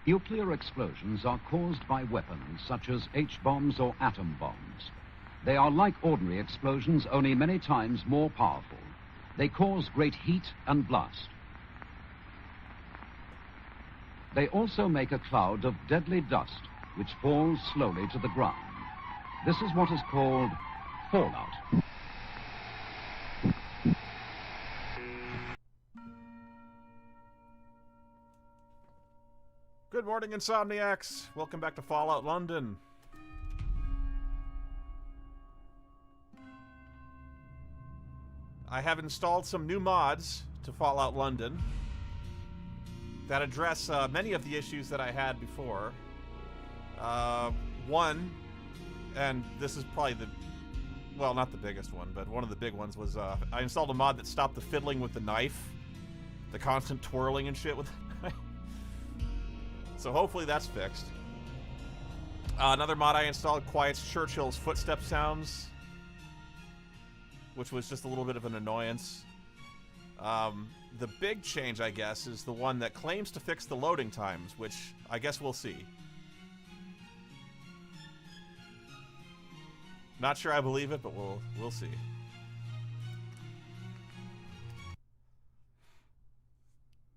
Nuclear explosions are caused by weapons such as H-bombs or atom bombs. They are like ordinary explosions, only many times more powerful. They cause great heat and blast. They also make a cloud of deadly dust, which falls slowly to the ground. This is what is called fallout. Good morning, Insomniacs. Welcome back to Fallout London. I have installed some new mods to Fallout London that address many of the issues that I had before. One, and this is probably the, well, not the biggest one, but one of the big ones was I installed a mod that stopped the fiddling with the knife, the constant twirling and shit with the knife. So hopefully that's fixed. Another mod I installed quiets Churchill's footstep sounds, which was just a little bit of an annoyance. The big change, I guess, is the one that claims to fix the loading times, which I guess we'll see. Not sure I believe it, but we'll see.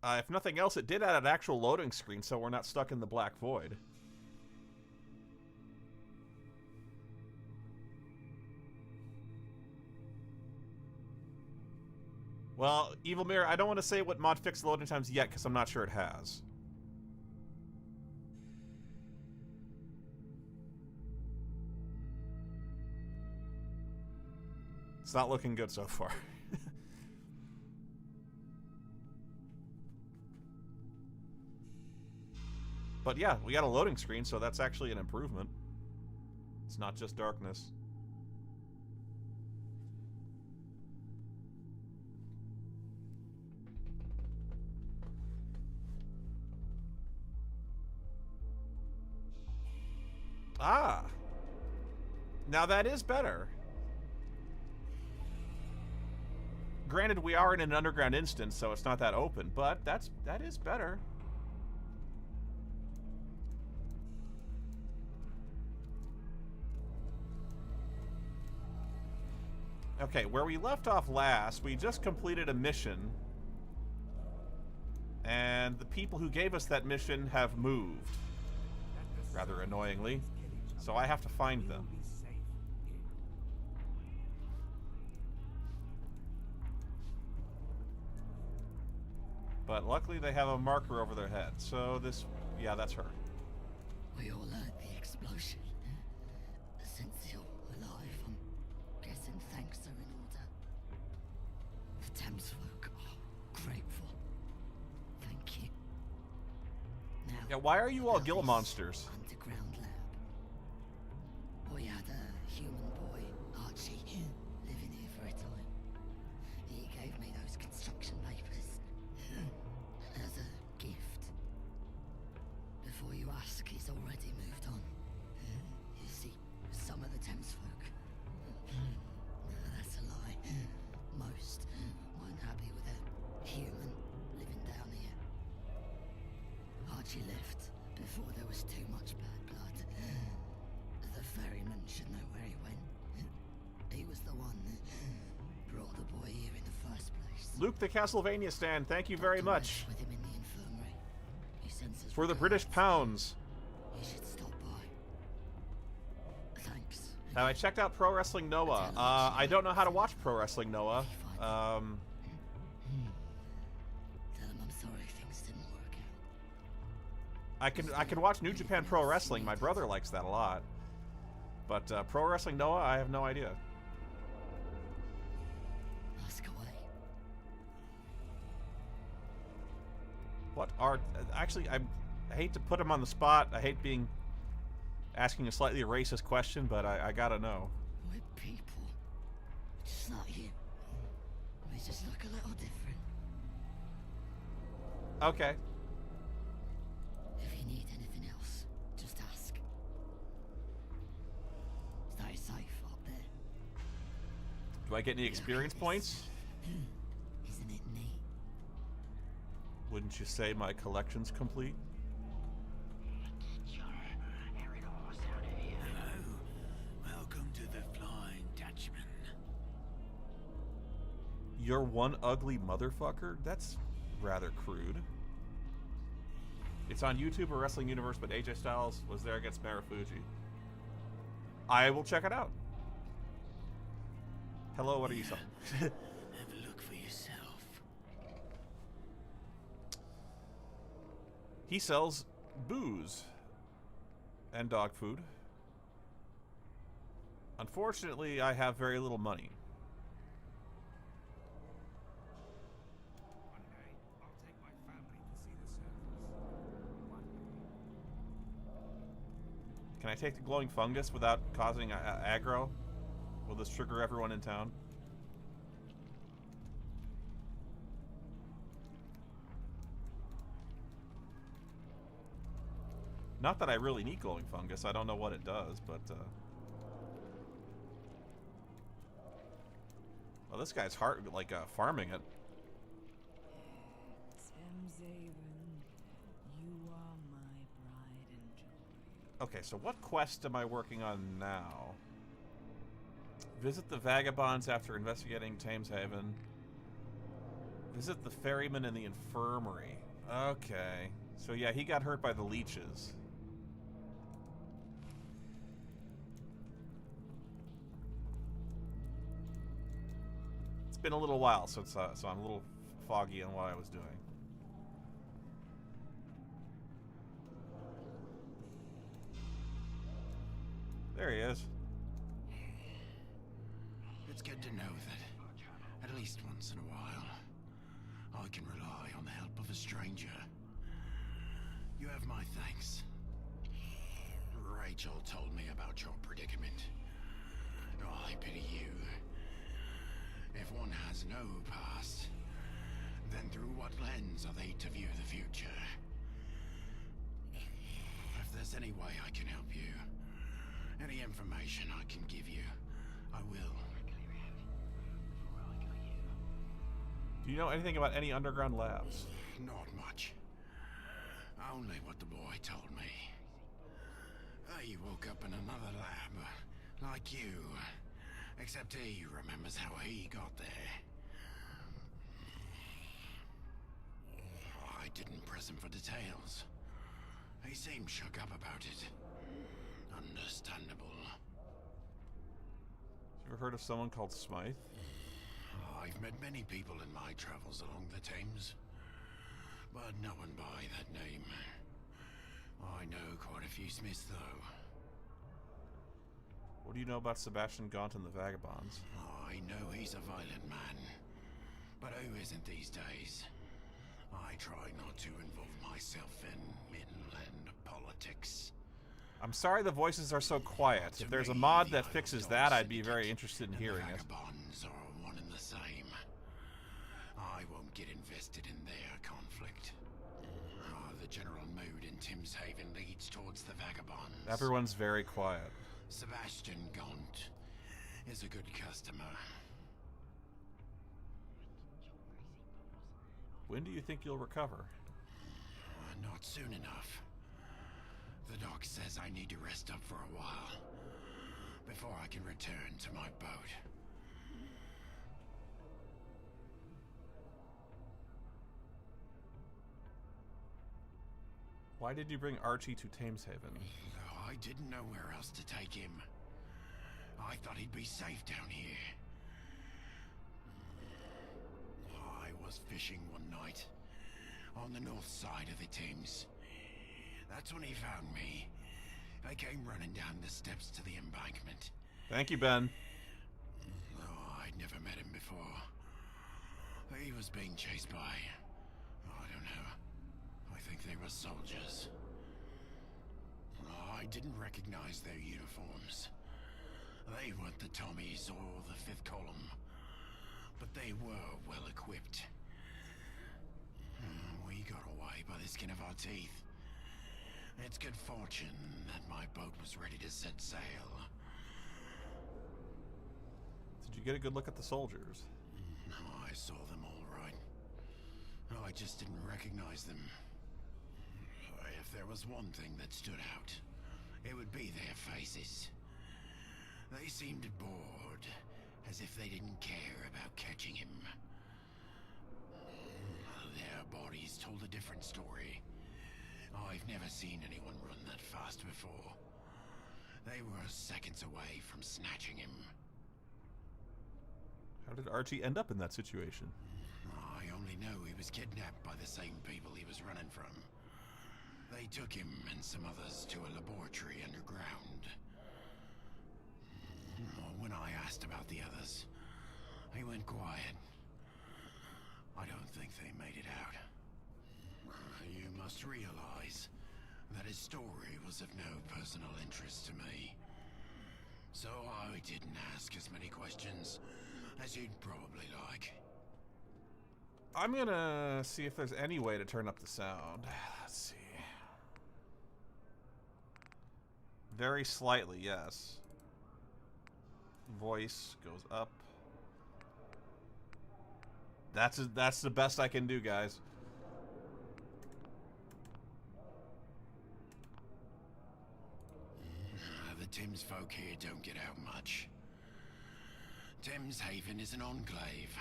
If nothing else, it did add an actual loading screen, so we're not stuck in the black void. Well, Evil Mirror, I don't want to say what mod fixed loading times yet, because I'm not sure it has. It's not looking good so far. But yeah, we got a loading screen, so that's actually an improvement. It's not just darkness. Ah! Now that is better. Granted, we are in an underground instance, so it's not that open, but that is better. Okay, where we left off last, we just completed a mission. And the people who gave us that mission have moved. Rather annoyingly. So I have to find them. But luckily they have a marker over their head. So this, yeah, that's her. We all heard the explosion. Since you're alive, I'm guessing thanks are in order. The Thames folk are grateful. Thank you. Now, yeah, why are you all gill monsters? Underground lab. We had a human boy, Archie, living here for a time. He gave me those construction papers as a gift. Before you ask, he's already moved on. You see, some of the Thames folk. That's a lie. Most weren't happy with a human living down here. Archie left before there was too much bad blood. The ferryman should know where he went. He was the one that brought the boy here in the first place. Luke the Castlevania stand, thank you very much. With him in the infirmary. He sends us For the British pounds. You should stop by. Thanks. Now, I checked out Pro Wrestling Noah. I don't know how to watch Pro Wrestling Noah. Tell him I'm sorry things didn't work out. I can watch New Japan Pro Wrestling. My brother likes that a lot. But Pro Wrestling Noah, I have no idea. Ask away. What are... Actually, I hate to put him on the spot. I hate asking a slightly racist question, but I gotta know. We're people. Just like you. We just look a little different. Okay. If you need anything else, just ask. Stay safe up there. Do I get any experience points? Isn't it neat? Wouldn't you say my collection's complete? Hello. Welcome to the Flying Dutchman. You're one ugly motherfucker? That's rather crude. It's on YouTube or Wrestling Universe, but AJ Styles was there against Marufuji. I will check it out. Hello, what are you selling? Have a look for yourself. He sells booze and dog food. Unfortunately, I have very little money. One day, I'll take my family to see the circus. One day. Can I take the glowing fungus without causing aggro? Will this trigger everyone in town? Not that I really need glowing fungus. I don't know what it does, but well, this guy's farming it. Tamshaven, you are my pride and joy. Okay, so what quest am I working on now? Visit the vagabonds after investigating Tamshaven. Visit the ferryman in the infirmary. Okay. So yeah, he got hurt by the leeches. It's been a little while, so I'm a little foggy on what I was doing. There he is. It's good to know that, at least once in a while, I can rely on the help of a stranger. You have my thanks. Rachel told me about your predicament. I pity you. If one has no past, then through what lens are they to view the future? If there's any way I can help you, any information I can give you, I will. Do you know anything about any underground labs? Not much. Only what the boy told me. He woke up in another lab, like you. Except he remembers how he got there. I didn't press him for details. He seemed shook up about it. Understandable. You ever heard of someone called Smythe? I've met many people in my travels along the Thames, but no one by that name. I know quite a few Smiths, though. What do you know about Sebastian Gaunt and the Vagabonds? I know he's a violent man, but who isn't these days? I try not to involve myself in inland politics. I'm sorry the voices are so quiet. If there's a mod that fixes that, I'd be very interested in hearing it. Vagabonds are one and the same. I won't get invested in their conflict. The general mood in Tamshaven leads towards the Vagabonds. Everyone's very quiet. Sebastian Gaunt is a good customer. When do you think you'll recover? Not soon enough. The doc says I need to rest up for a while before I can return to my boat. Why did you bring Archie to Tamshaven? I didn't know where else to take him. I thought he'd be safe down here. I was fishing one night on the north side of the Thames. That's when he found me. I came running down the steps to the embankment. Thank you, Ben. I'd never met him before. He was being chased by, I don't know. I think they were soldiers. I didn't recognize their uniforms. They weren't the Tommies or the Fifth Column, but they were well equipped. We got away by the skin of our teeth. It's good fortune that my boat was ready to set sail. Did you get a good look at the soldiers. I saw them all right. I just didn't recognize them. If there was one thing that stood out, it would be their faces. They seemed bored, as if they didn't care about catching him. Their bodies told a different story. I've never seen anyone run that fast before. They were seconds away from snatching him. How did Archie end up in that situation? I only know he was kidnapped by the same people he was running from. They took him and some others to a laboratory underground. When I asked about the others, he went quiet. I don't think they made it out. You must realize that his story was of no personal interest to me. So I didn't ask as many questions as you'd probably like. I'm gonna see if there's any way to turn up the sound. Let's see. Very slightly, yes. Voice goes up. That's the best I can do, guys. The Thames folk here don't get out much. Thames Haven is an enclave.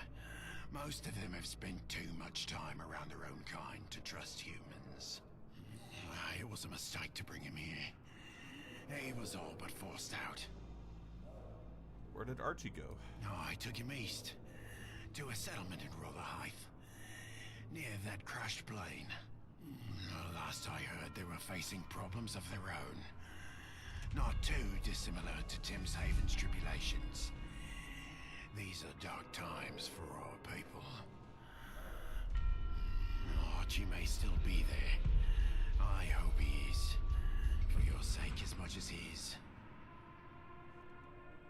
Most of them have spent too much time around their own kind to trust humans. It was a mistake to bring him here. He was all but forced out. Where did Archie go? I took him east, to a settlement in Rotherhithe, near that crashed plane. Last I heard, they were facing problems of their own. Not too dissimilar to Thames Haven's tribulations. These are dark times for our people. Archie may still be there. I hope he is. For your sake as much as his.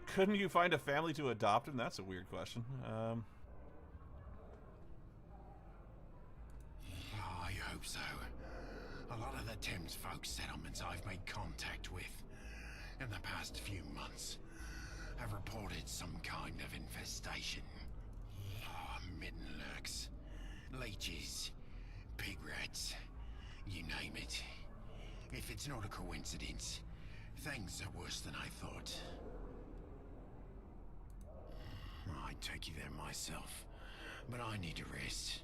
Couldn't you find a family to adopt him? That's a weird question. I hope so. A lot of the Thames folk settlements I've made contact with in the past few months have reported some kind of infestation. Mitten lurks, leeches, pig rats, you name it. If it's not a coincidence, things are worse than I thought. I'd take you there myself, but I need to rest.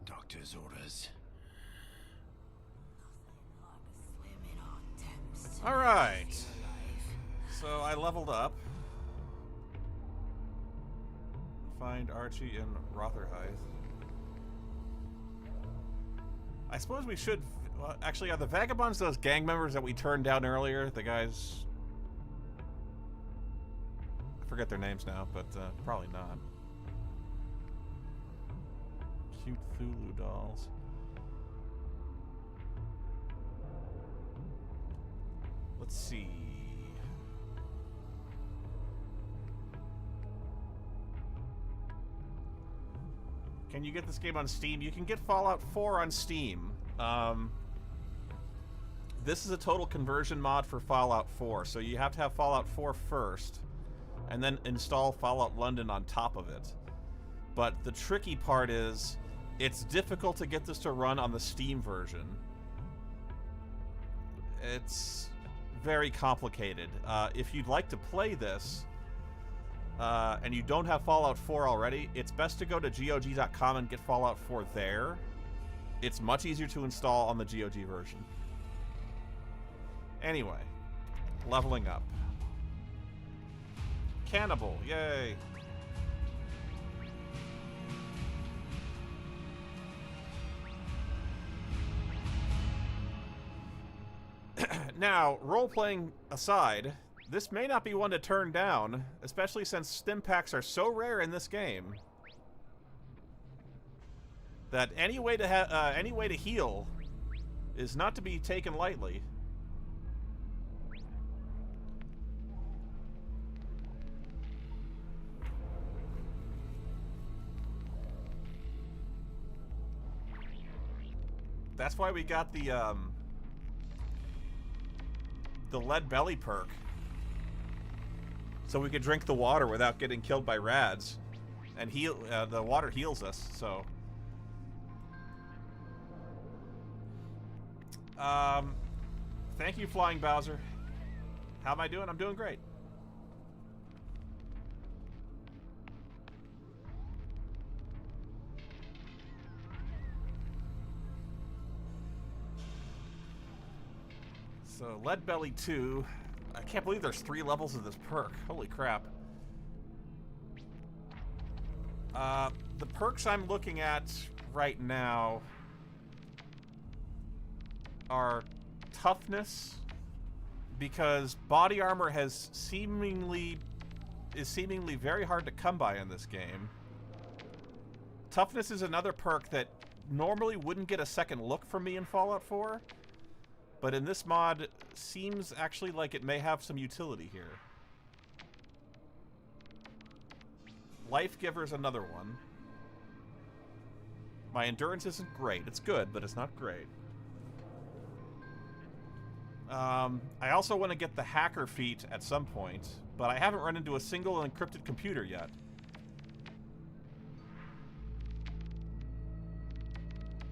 Doctor's orders. Alright. So I leveled up. Find Archie in Rotherhithe. I suppose we should... Well, actually, are the Vagabonds those gang members that we turned down earlier? The guys... I forget their names now, but probably not. Cute Thulu dolls. Let's see. Can you get this game on Steam? You can get Fallout 4 on Steam. This is a total conversion mod for Fallout 4, so you have to have Fallout 4 first, and then install Fallout London on top of it. But the tricky part is, it's difficult to get this to run on the Steam version. It's very complicated. If you'd like to play this, and you don't have Fallout 4 already, it's best to go to GOG.com and get Fallout 4 there. It's much easier to install on the GOG version. Anyway, leveling up. Cannibal, yay! Now, role-playing aside, this may not be one to turn down, especially since stim packs are so rare in this game that any way to heal is not to be taken lightly. That's why we got the lead belly perk. so we could drink the water without getting killed by rads, and heal. The water heals us. So, thank you, Flying Bowser. How am I doing? I'm doing great. So, Lead Belly 2. I can't believe there's 3 levels of this perk. Holy crap. The perks I'm looking at right now are toughness, because body armor is seemingly very hard to come by in this game. Toughness is another perk that normally wouldn't get a second look from me in Fallout 4, but in this mod seems actually like it may have some utility here. Life Giver is another one. My endurance isn't great. It's good, but it's not great. I also want to get the hacker feat at some point, but I haven't run into a single encrypted computer yet.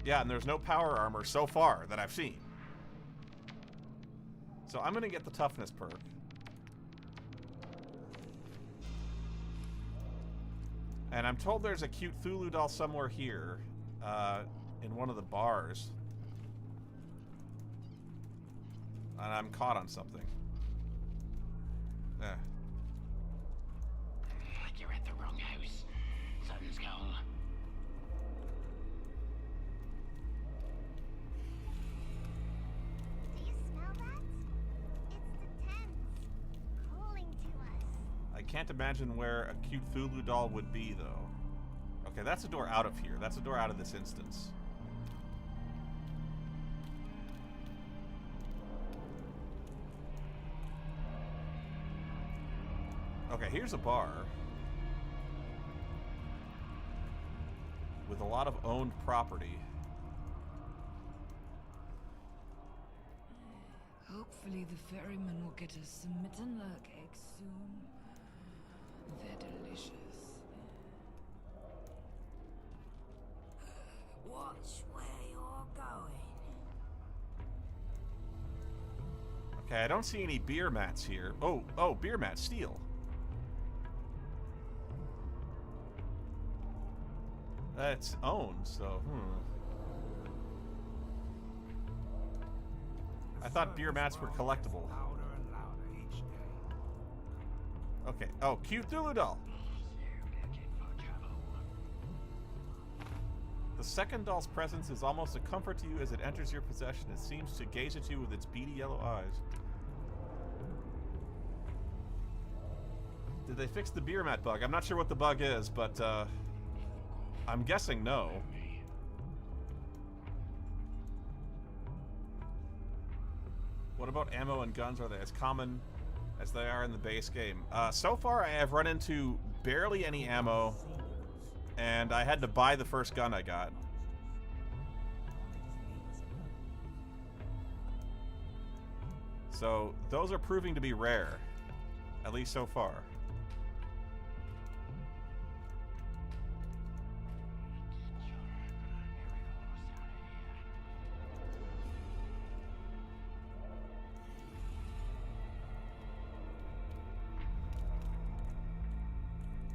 Yeah, and there's no power armor so far that I've seen. So I'm going to get the toughness perk. And I'm told there's a cute Cthulhu doll somewhere here, in one of the bars. And I'm caught on something. You're at the wrong house, Sunskull. Do you smell that? It's the tents calling to us. I can't imagine where a cute Cthulhu doll would be, though. Okay, that's a door out of here. That's a door out of this instance. Okay, here's a bar with a lot of owned property. Hopefully the ferryman will get us some Mittenlurk eggs soon. They're delicious. Watch where you're going. Okay, I don't see any beer mats here. Oh, beer mat, steel. That's owned, so, I thought beer mats were collectible. Louder and louder each day. Okay. Oh, cute Cthulhu doll. The second doll's presence is almost a comfort to you as it enters your possession. It seems to gaze at you with its beady yellow eyes. Did they fix the beer mat bug? I'm not sure what the bug is, but, I'm guessing no. What about ammo and guns? Are they as common as they are in the base game? So far, I have run into barely any ammo, and I had to buy the first gun I got. So, those are proving to be rare, at least so far.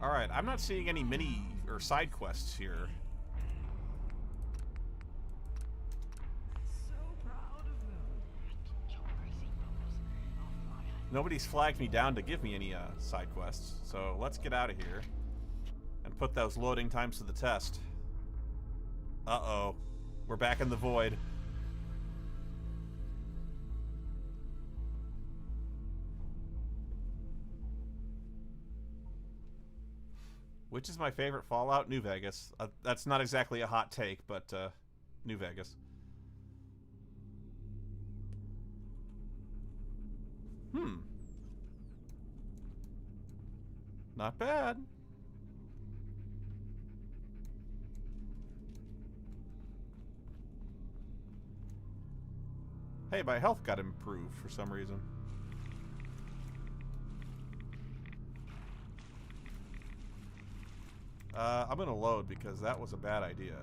Alright, I'm not seeing any mini or side quests here. So proud of them. Nobody's flagged me down to give me any side quests, so let's get out of here and put those loading times to the test. Uh-oh. We're back in the void. Which is my favorite Fallout? New Vegas. That's not exactly a hot take, but New Vegas. Not bad. Hey, my health got improved for some reason. I'm gonna load because that was a bad idea.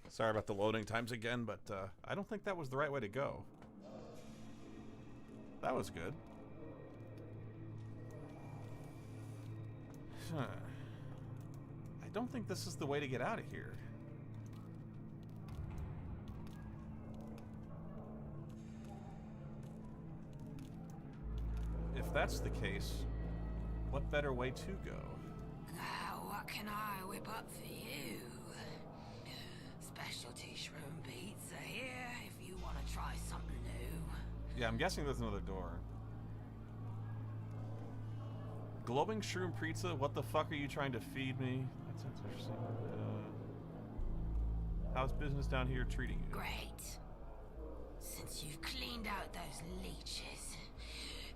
Sorry about the loading times again, but I don't think that was the right way to go. That was good. Huh. I don't think this is the way to get out of here. If that's the case, what better way to go? Now, what can I whip up for you? Specialty shroom pizza here if you want to try something new. Yeah, I'm guessing there's another door. Glowing shroom pizza? What the fuck are you trying to feed me? That sounds interesting. How's business down here treating you? Great. Since you've cleaned out those leeches,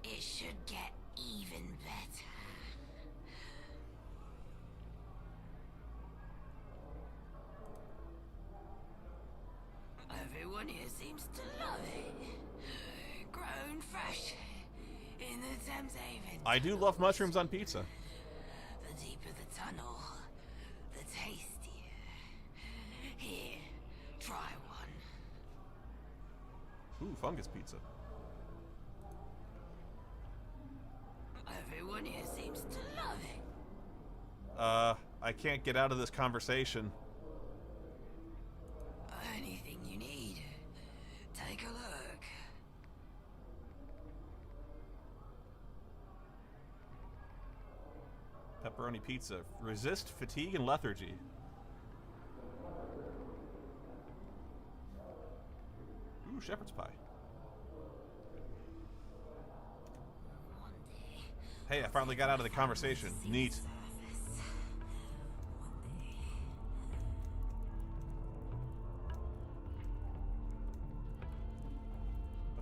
it should get even better. Everyone here seems to love it. Grown fresh in the Thames Haven. I do love mushrooms on pizza. The deeper the tunnel, the tastier. Here, try one. Ooh, fungus pizza. Everyone here seems to love it. I can't get out of this conversation. Anything you need, take a look. Pepperoni pizza. Resist fatigue and lethargy. Ooh, shepherd's pie. One day, Hey, I finally got out of the conversation. Neat. surface. One day.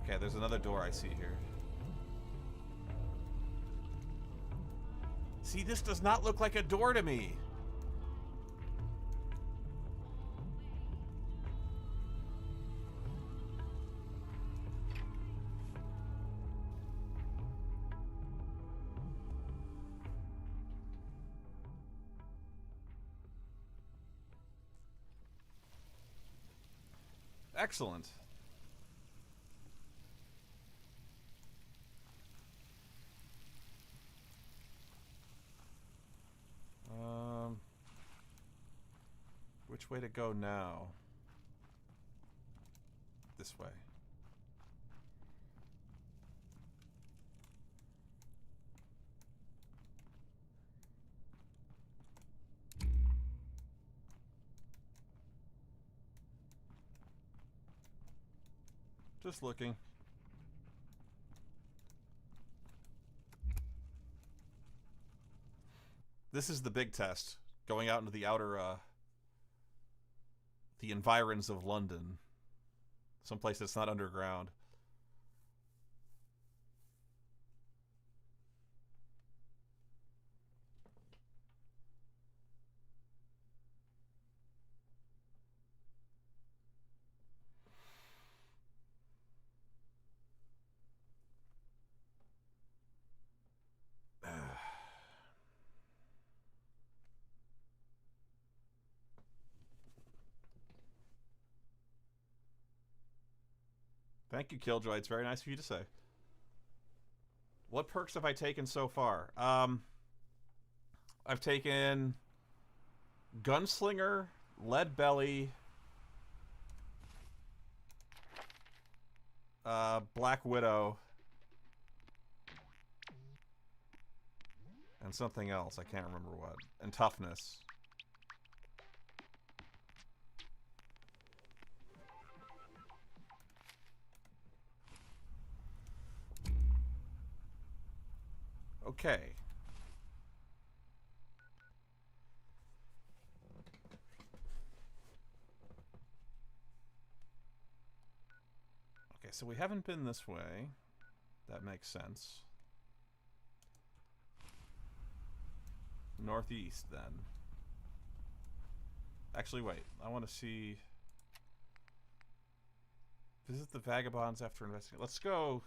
Okay, there's another door I see here. See, this does not look like a door to me. Excellent. Which way to go now? This way. Just looking. This is the big test. Going out into the outer, the environs of London. Someplace that's not underground. Thank you, Killjoy. It's very nice of you to say. What perks have I taken so far? I've taken Gunslinger, Lead Belly, Black Widow, and something else. I can't remember what. And Toughness. Okay. Okay, so we haven't been this way. That makes sense. Northeast, then. Actually, wait. I want to see... Visit the vagabonds after investigating. Let's go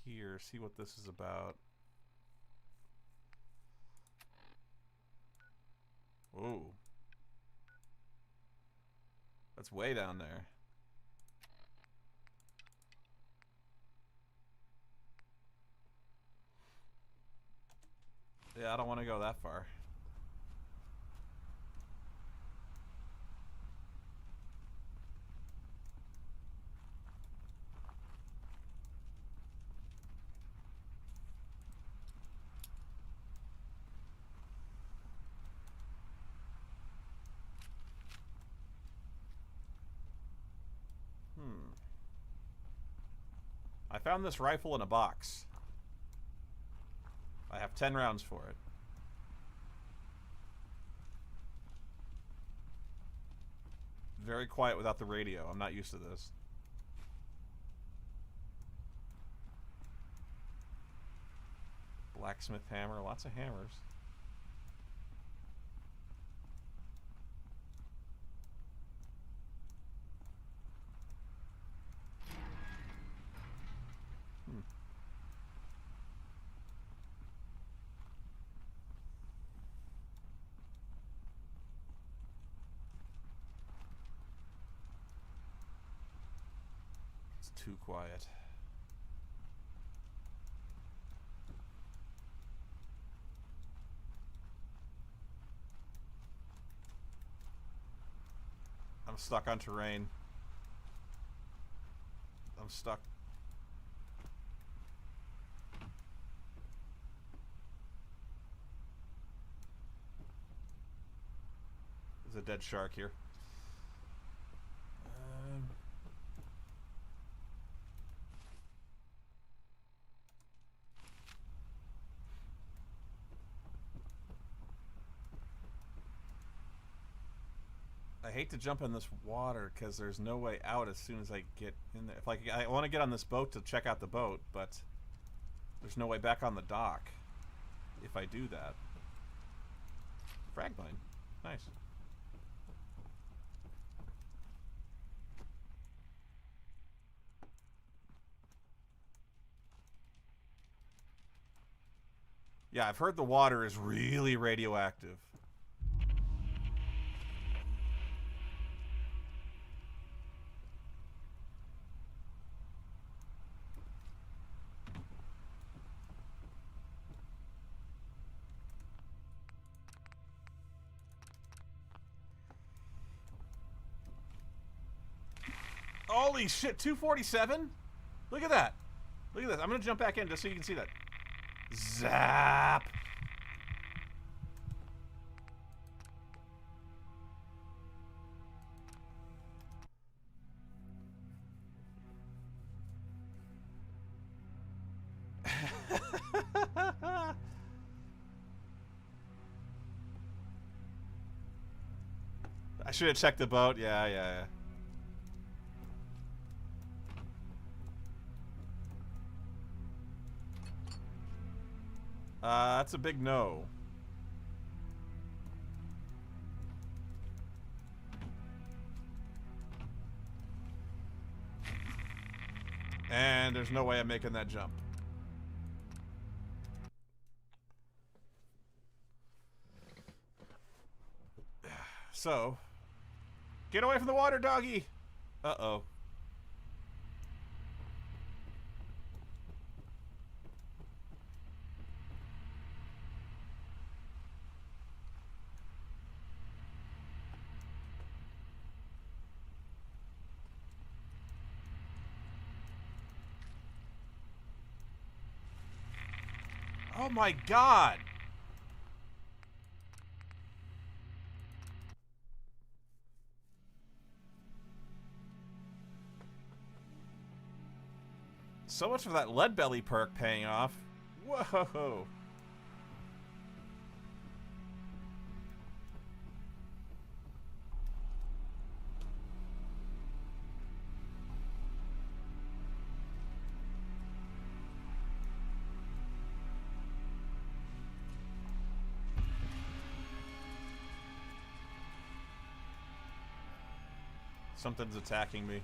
here, see what this is about. Ooh. That's way down there. Yeah, I don't want to go that far. I found this rifle in a box. I have 10 rounds for it. Very quiet without the radio. I'm not used to this. Blacksmith hammer. Lots of hammers. Too quiet. I'm stuck on terrain. I'm stuck. There's a dead shark here. I hate to jump in this water because there's no way out as soon as I get in there. If I want to get on this boat to check out the boat, but there's no way back on the dock if I do that. Frag mine. Nice. Yeah, I've heard the water is really radioactive. Holy shit, 247? Look at that. Look at this. I'm going to jump back in just so you can see that. Zap. I should have checked the boat. Yeah. That's a big no. And there's no way I'm making that jump. So, get away from the water, doggy! Uh-oh. Oh my god! So much for that lead belly perk paying off. Whoa! Something's attacking me.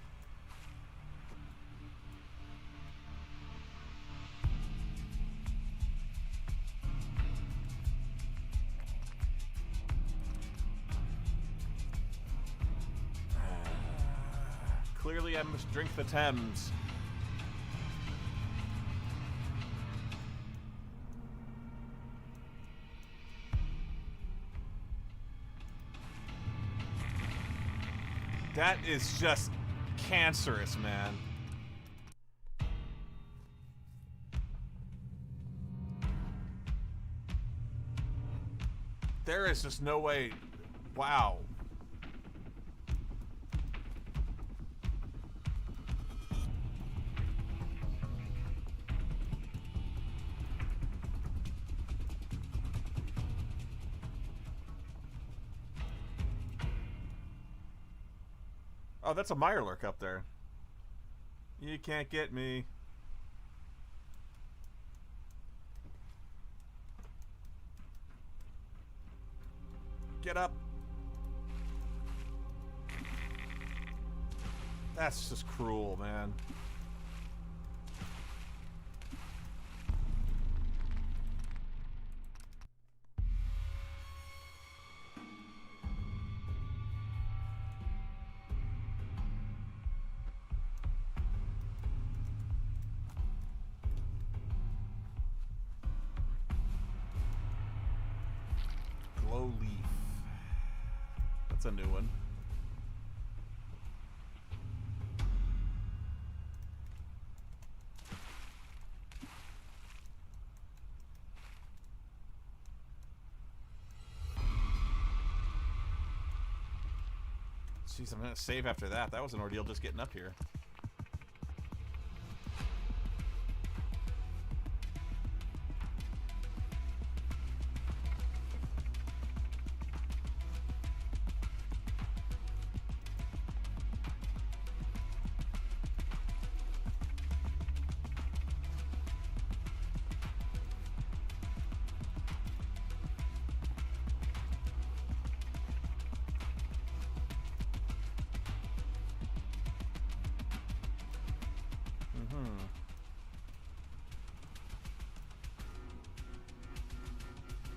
Clearly I must drink the Thames. That is just cancerous, man. There is just no way. Wow. Oh, that's a Mirelurk up there. You can't get me. Get up. That's just cruel, man. Glow leaf. That's a new one. Jeez, I'm gonna save after that. That was an ordeal just getting up here.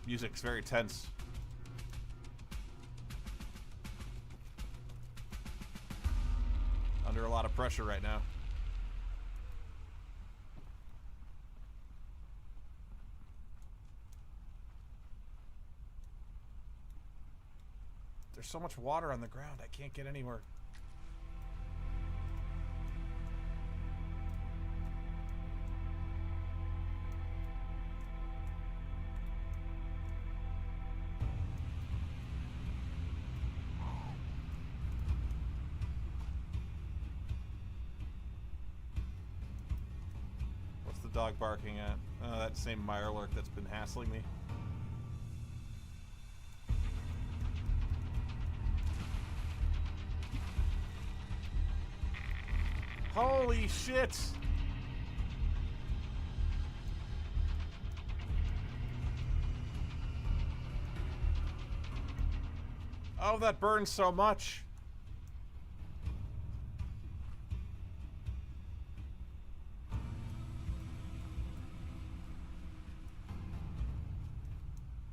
Music's very tense. Under a lot of pressure right now. There's so much water on the ground, I can't get anywhere. Dog barking at? That same Mirelurk that's been hassling me. Holy shit! Oh, that burns so much.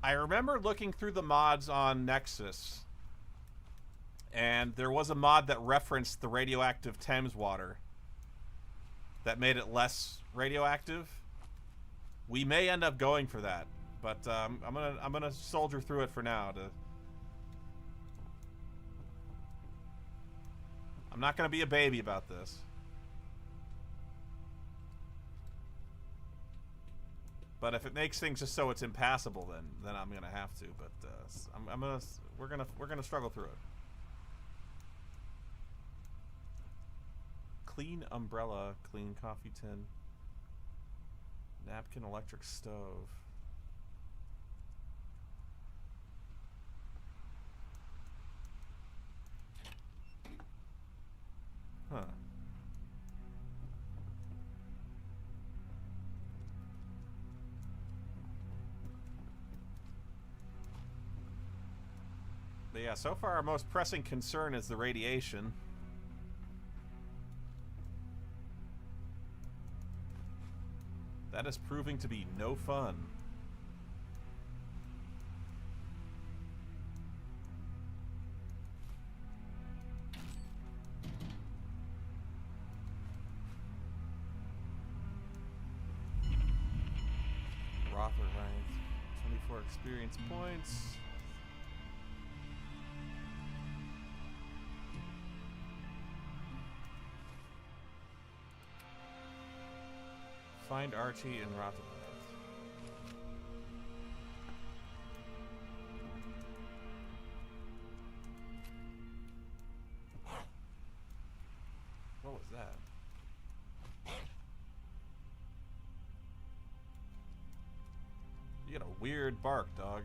I remember looking through the mods on Nexus, and there was a mod that referenced the radioactive Thames water that made it less radioactive. We may end up going for that, but I'm gonna soldier through it for now. I'm not gonna be a baby about this. But if it makes things just so it's impassable, then I'm gonna have to. But we're gonna struggle through it. Clean umbrella, clean coffee tin, napkin, electric stove. Huh. But yeah, so far our most pressing concern is the radiation. That is proving to be no fun. author rank. 24 experience points. Find Archie in Rotterdam. What was that? You got a weird bark, dog.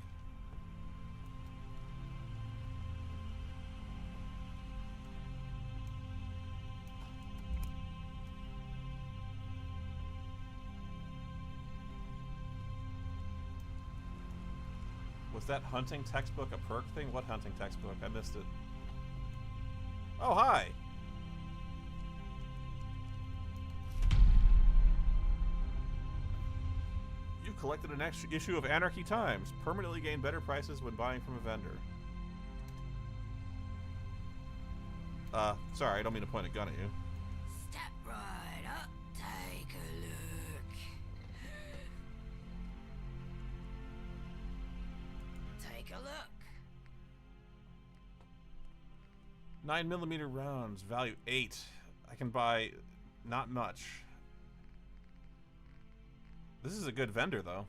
Was that hunting textbook a perk thing? What hunting textbook? I missed it. Oh, hi! You collected an extra issue of Anarchy Times. Permanently gain better prices when buying from a vendor. Sorry, I don't mean to point a gun at you. Step right up, take a look. Take a look. 9mm rounds, value 8. I can buy not much. This is a good vendor, though.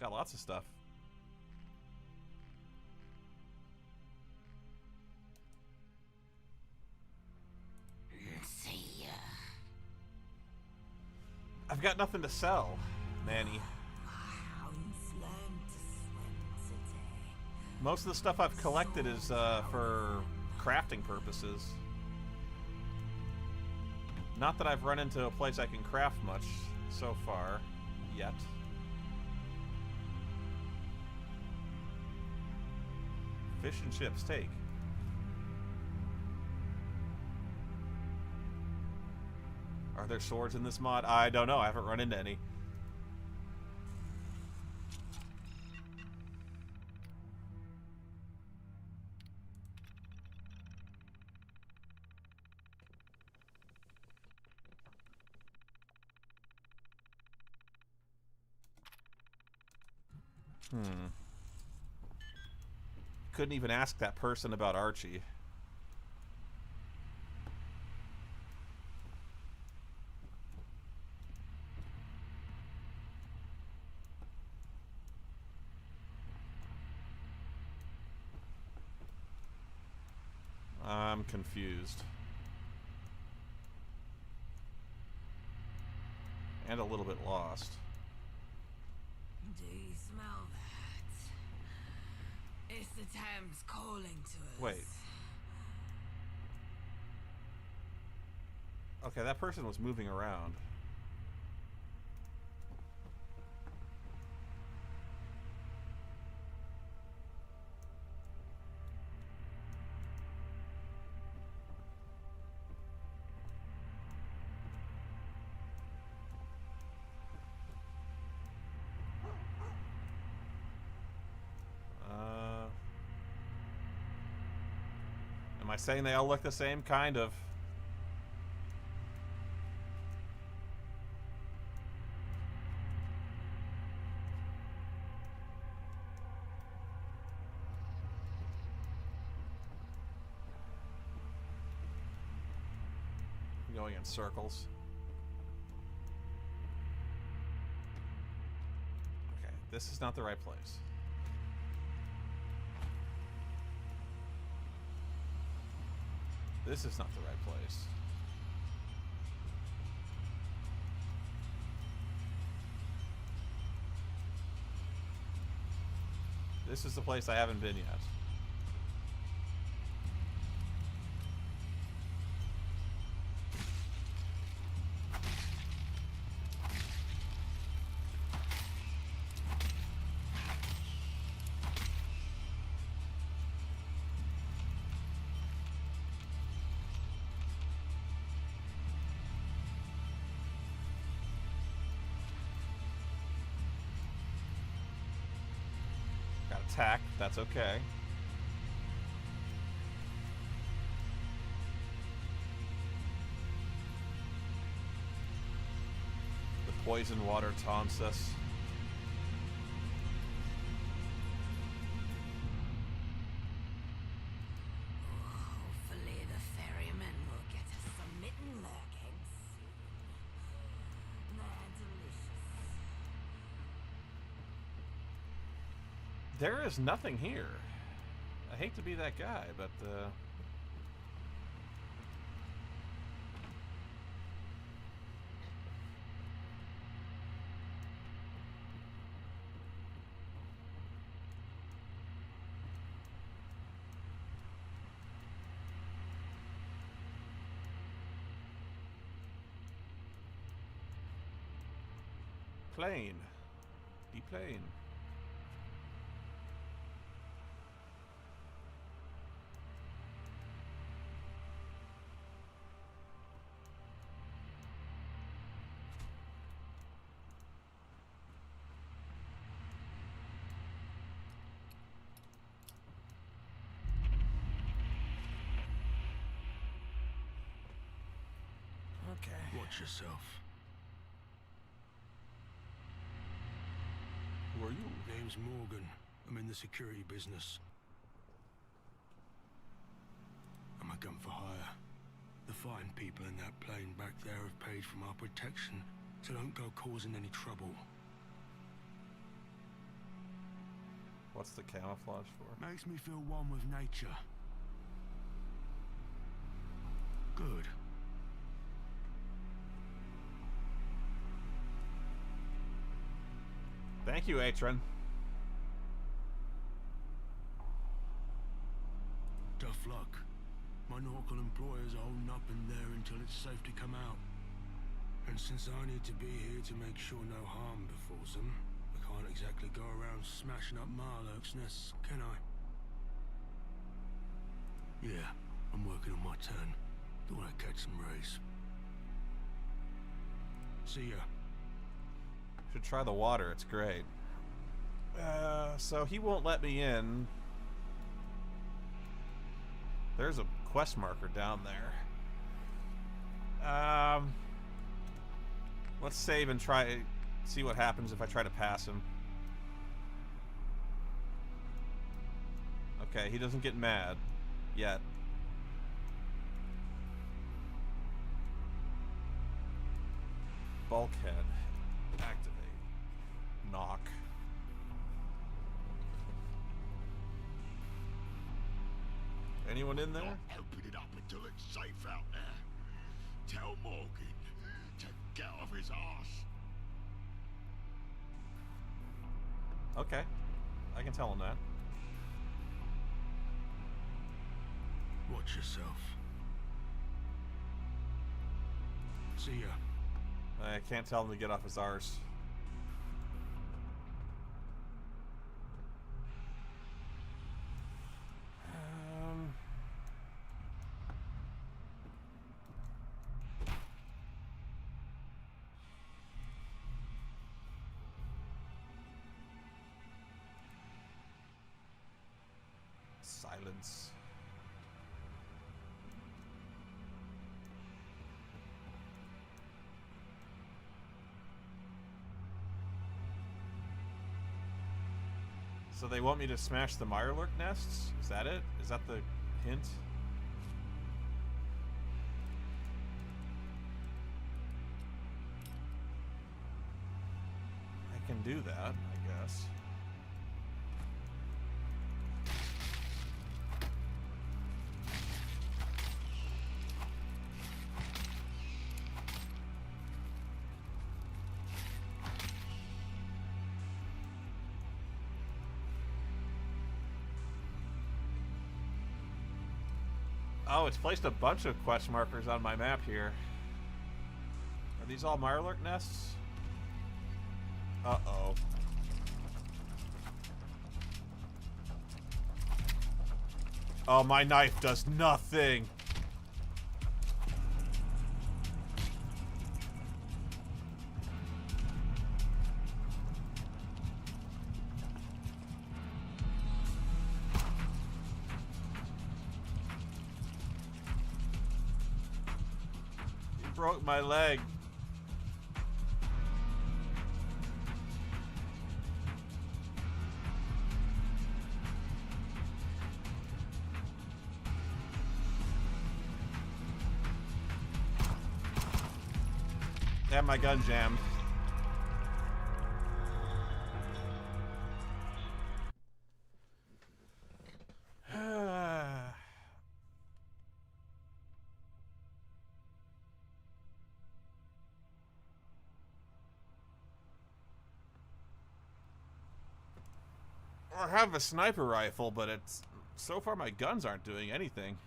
Got lots of stuff. See ya. I've got nothing to sell, Manny. Hounds learn to swim today. Most of the stuff I've collected is for crafting purposes. Not that I've run into a place I can craft much so far, yet. Fish and chips, take. Are there swords in this mod? I don't know, I haven't run into any. Couldn't even ask that person about Archie. I'm confused. And a little bit lost. Do you smell that? It's the Thames calling to us. Wait. Okay, that person was moving around. Am I saying they all look the same? Kind of. Going in circles. Okay, this is not the right place. This is not the right place. This is the place I haven't been yet. Attack, that's okay. Poison water taunts us. Hopefully the ferryman will get us some mitten lurk eggs soon. They're delicious. There is nothing here. I hate to be that guy, but plane. The plane. Okay. Watch yourself. Who are you? Name's Morgan. I'm in the security business. I'm a gun for hire. The fine people in that plane back there have paid for my protection, so don't go causing any trouble. What's the camouflage for? Makes me feel one with nature. Good. Thank you, Atron. Tough luck. My nautical employers are holding up in there until it's safe to come out. And since I need to be here to make sure no harm befalls them, I can't exactly go around smashing up Marlurk's nests, can I? Yeah, I'm working on my turn. Don't want to catch some rays. See ya. Should try the water, it's great. So he won't let me in. There's a quest marker down there. Let's save and try, see what happens if I try to pass him. Okay, he doesn't get mad yet. Bulkhead. Activate. Knock. Anyone in there? Not open it up until it's safe out there. Tell Morgan to get off his ass. Okay. I can tell him that. Watch yourself. See ya. I can't tell him to get off his arse. Silence. So they want me to smash the Mirelurk nests? Is that it? Is that the hint? I can do that, I guess. Oh, it's placed a bunch of quest markers on my map here. Are these all Mirelurk nests? Uh-oh. Oh, my knife does nothing. Broke my leg. Have my gun jammed. I have a sniper rifle, but it's so far my guns aren't doing anything.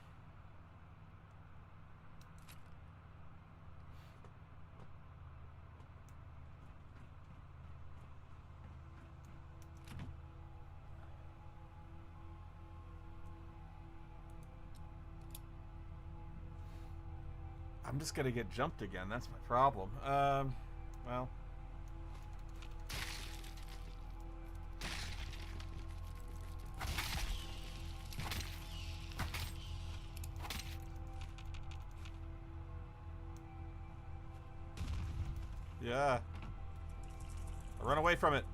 I'm just gonna get jumped again. That's my problem. Well. Yeah. I run away from it.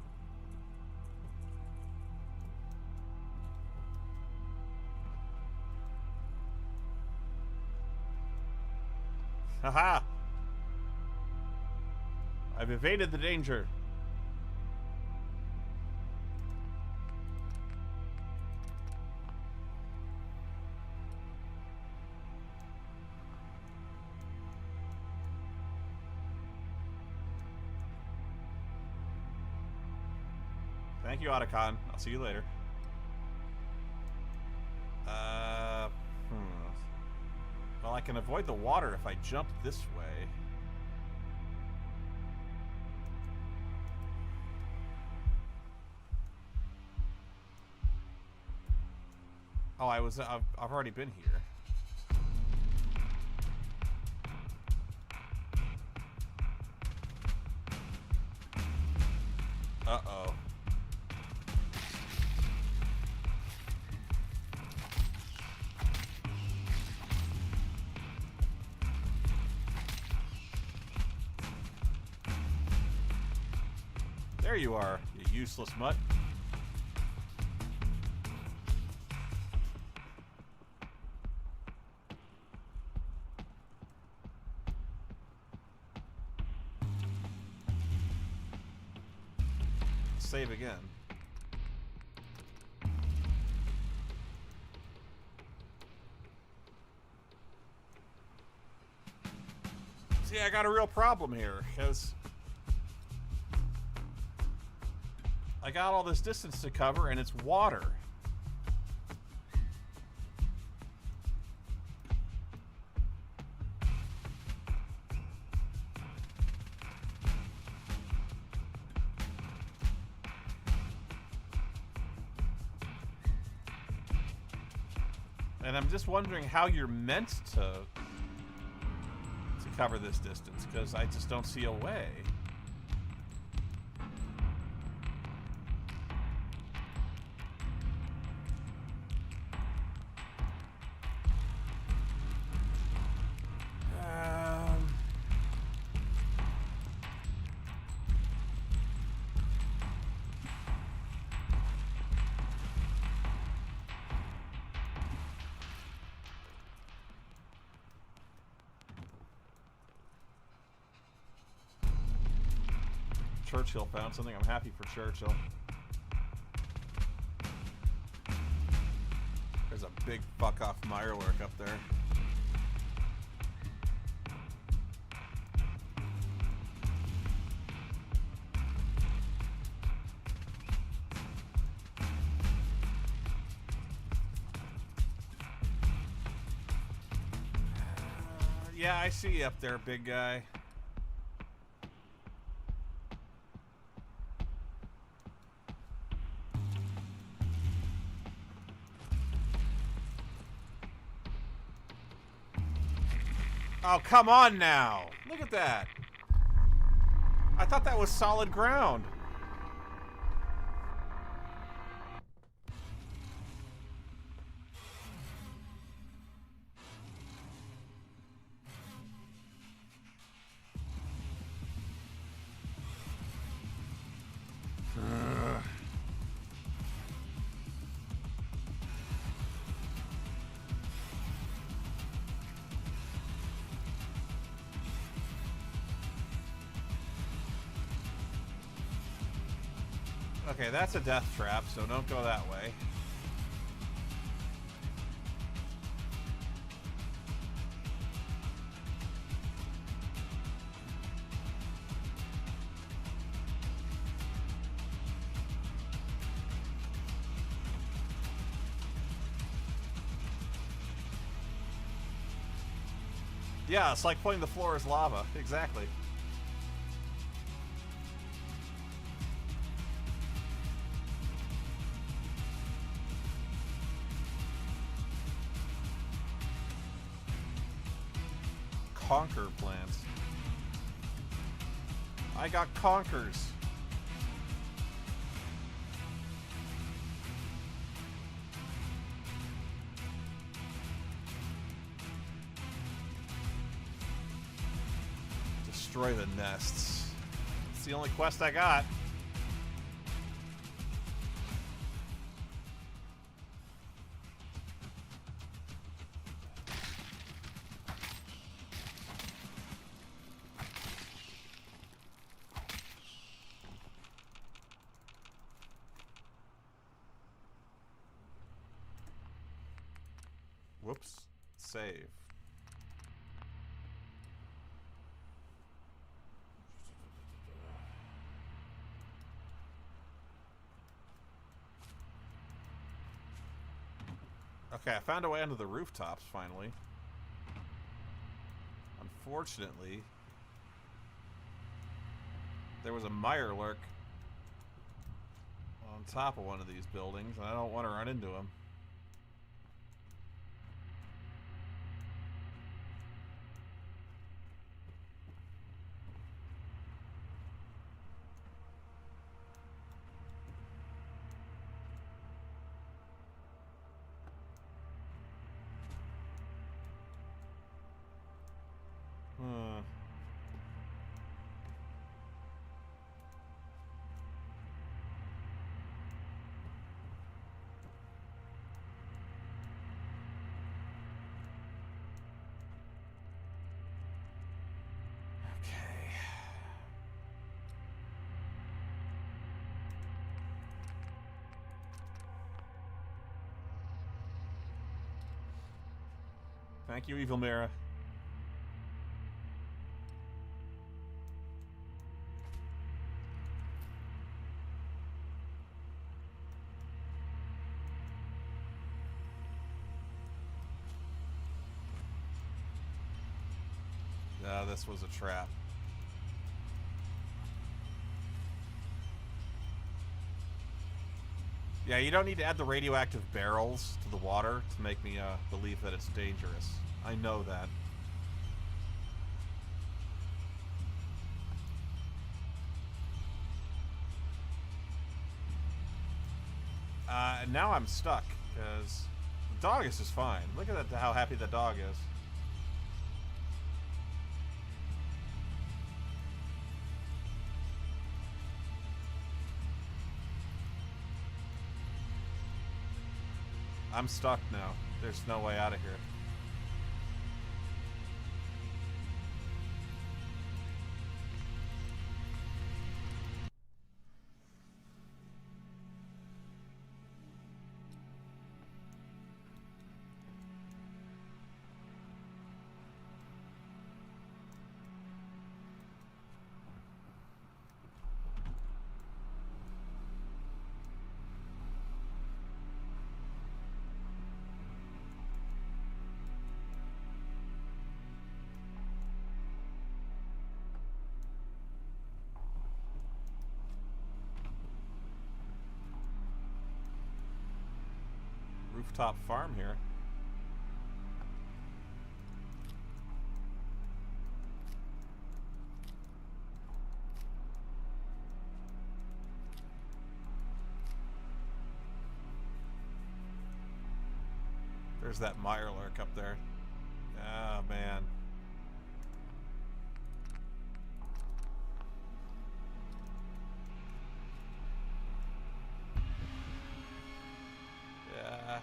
Haha! I've evaded the danger. Thank you, Otacon. I'll see you later. Well, I can avoid the water if I jump this way. Oh, I've already been here. Uh-oh. There you are, you useless mutt. Save again. See, I got a real problem here, because I got all this distance to cover, and it's water. And I'm just wondering how you're meant to cover this distance, because I just don't see a way. Churchill found something. I'm happy for Churchill. There's a big fuck off Mirework up there. Yeah, I see you up there, big guy. Oh, come on now. Look at that. I thought that was solid ground. Okay, that's a death trap, so don't go that way. Yeah, it's like playing the floor as lava. Exactly. Conquer plants. I got conkers. Destroy the nests. It's the only quest I got. Whoops. Save. Okay, I found a way onto the rooftops, finally. Unfortunately, there was a Mirelurk on top of one of these buildings, and I don't want to run into him. Thank you, Evil Mira. This was a trap. Yeah, you don't need to add the radioactive barrels to the water to make me believe that it's dangerous. I know that. And now I'm stuck, because the dog is just fine. Look at that, how happy the dog is. I'm stuck now. There's no way out of here. Rooftop farm here. There's that Mirelurk up there. Ah, man. Yeah.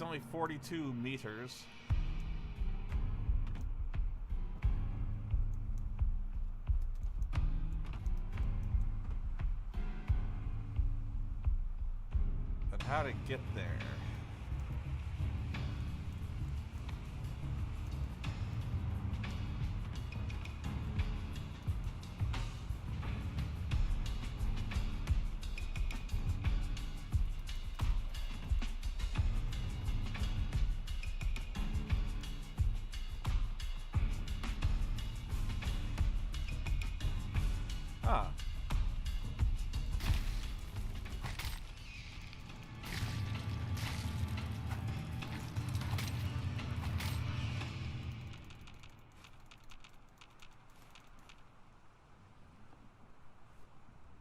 It's only 42 meters. But how to get there? Ah.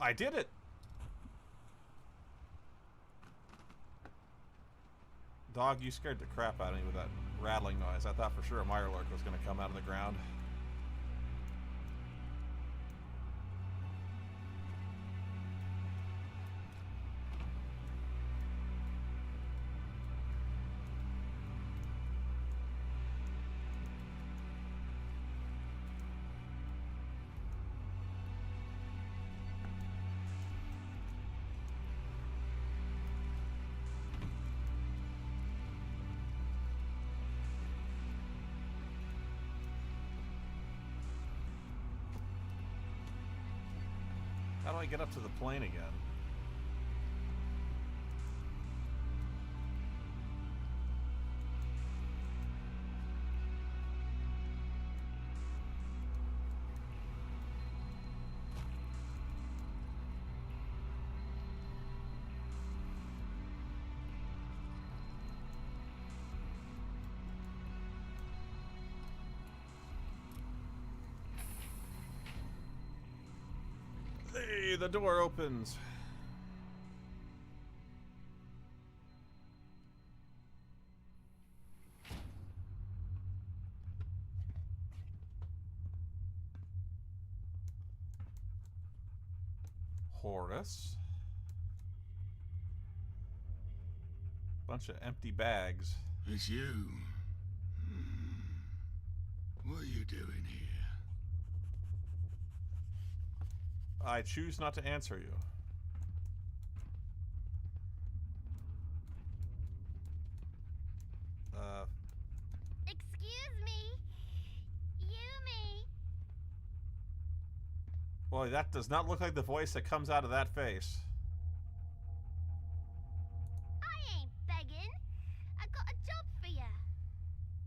I did it. Dog, you scared the crap out of me with that rattling noise. I thought for sure a Mirelurk was going to come out of the ground. How do I get up to the plane again? Hey, the door opens. Horus. Bunch of empty bags. It's you. What are you doing here? I choose not to answer you. Excuse me. Yumi. Boy, that does not look like the voice that comes out of that face. I ain't begging. I got a job for you.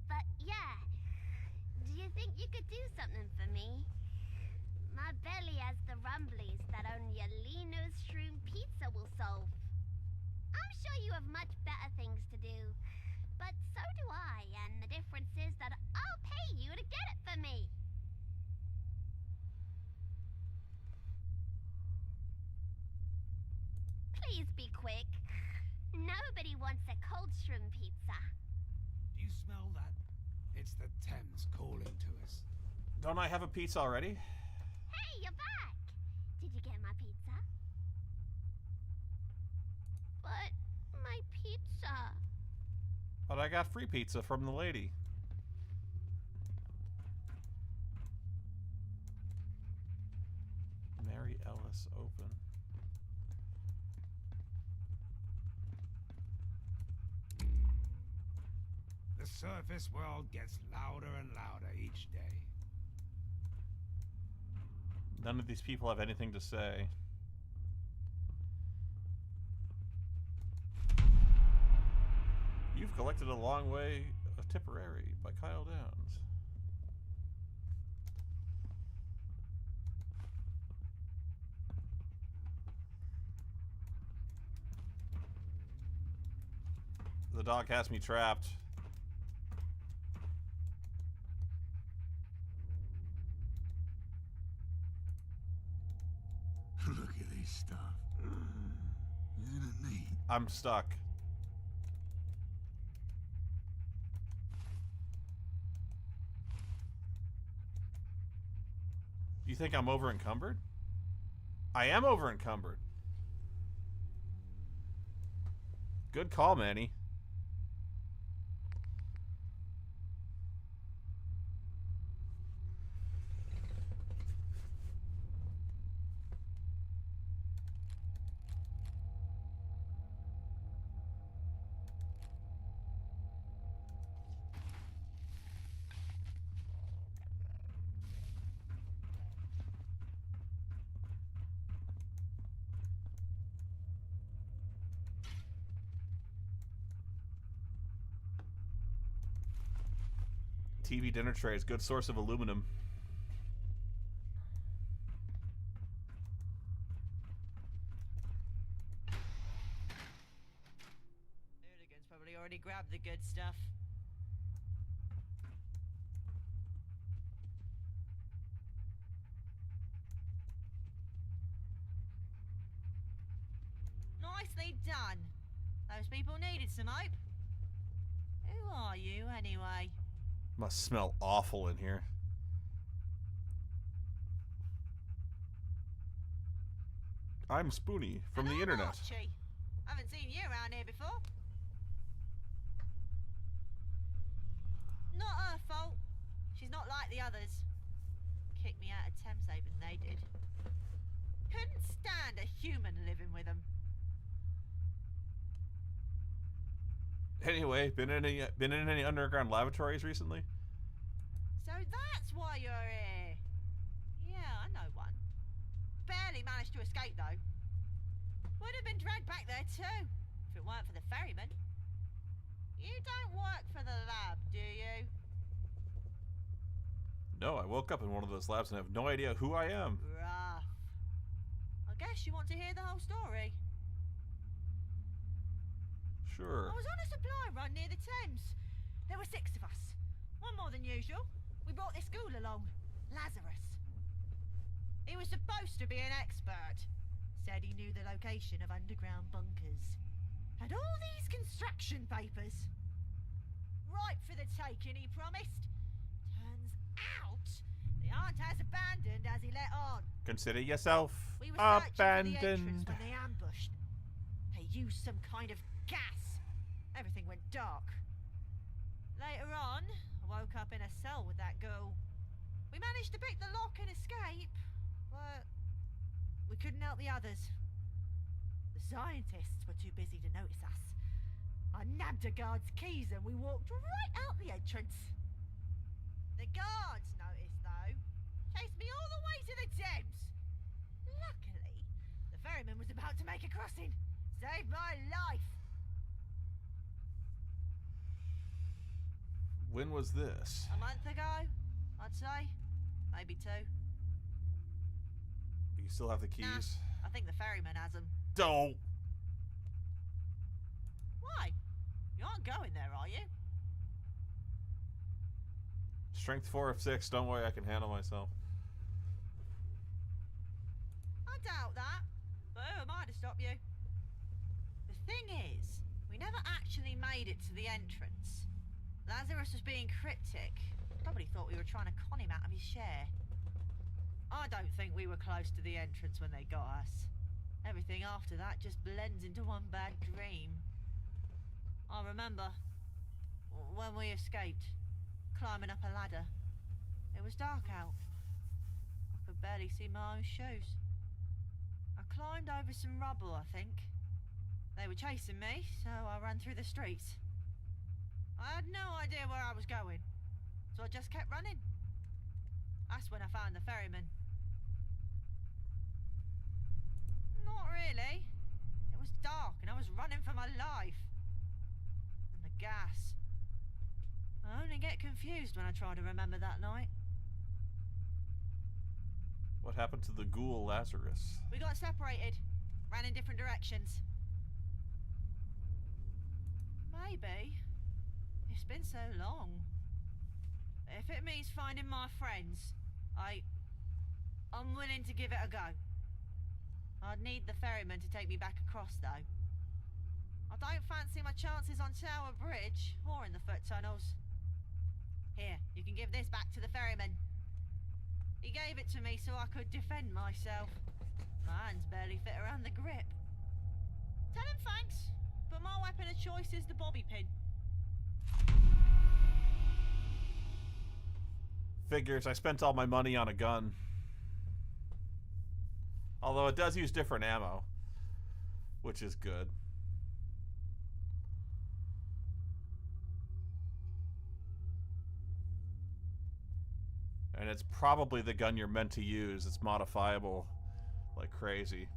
But yeah, do you think you could do something for me? My belly has the rumblies that only a Lino's Shroom pizza will solve. I'm sure you have much better things to do, but so do I, and the difference is that I'll pay you to get it for me. Please be quick. Nobody wants a cold shroom pizza. Do you smell that? It's the Thames calling to us. Don't I have a pizza already? Hey, you're back! Did you get my pizza? But my pizza. But I got free pizza from the lady. Mary Ellis open. The surface world gets louder and louder each day. None of these people have anything to say. You've collected a long way of Tipperary by Kyle Downs. The dog has me trapped. Look at this stuff. Isn't it neat? I'm stuck. You think I'm over encumbered? I am over encumbered. Good call, Manny. TV dinner tray is a good source of aluminum. Hooligans probably already grabbed the good stuff. Nicely done. Those people needed some hope. Who are you, anyway? Must smell awful in here. I'm Spoonie from the internet. Archie. Haven't seen you around here before. Not her fault. She's not like the others. Kicked me out of Thameshaven, they did. Couldn't stand a human living with them. Anyway, been in any underground lavatories recently? So that's why you're here. Yeah, I know one. Barely managed to escape, though. Would have been dragged back there, too, if it weren't for the ferryman. You don't work for the lab, do you? No, I woke up in one of those labs and have no idea who I am. Rough. I guess you want to hear the whole story. Sure. I was on a supply run near the Thames. There were 6 of us. One more than usual. We brought this ghoul along. Lazarus. He was supposed to be an expert. Said he knew the location of underground bunkers. Had all these construction papers. Ripe for the taking, he promised. Turns out, they aren't as abandoned as he let on. Consider yourself We were searching for the entrance abandoned. when they ambushed. They used some kind of gas. Everything went dark. Later on, I woke up in a cell with that girl. We managed to pick the lock and escape, but we couldn't help the others. The scientists were too busy to notice us. I nabbed a guard's keys and we walked right out the entrance. The guards noticed, though. Chased me all the way to the Thames. Luckily, the ferryman was about to make a crossing. Saved my life. When was this? A month ago, I'd say. Maybe 2. You still have the keys? Nah, I think the ferryman has them. Don't. Why? You aren't going there, are you? Strength 4 of 6. Don't worry, I can handle myself. I doubt that. But who am I to stop you? The thing is, we never actually made it to the entrance. Lazarus was being cryptic. Probably thought we were trying to con him out of his share. I don't think we were close to the entrance when they got us. Everything after that just blends into one bad dream. I remember when we escaped, climbing up a ladder. It was dark out. I could barely see my own shoes. I climbed over some rubble, I think. They were chasing me, so I ran through the streets. I had no idea where I was going, so I just kept running. That's when I found the ferryman. Not really. It was dark and I was running for my life. And the gas. I only get confused when I try to remember that night. What happened to the ghoul Lazarus? We got separated. Ran in different directions. Maybe. It's been so long. If it means finding my friends, I'm willing to give it a go. I'd need the ferryman to take me back across, though. I don't fancy my chances on Tower Bridge or in the foot tunnels. Here, you can give this back to the ferryman. He gave it to me so I could defend myself. My hands barely fit around the grip. Tell him thanks, but my weapon of choice is the bobby pin. Figures, I spent all my money on a gun. Although it does use different ammo, which is good. And it's probably the gun you're meant to use. It's modifiable like crazy.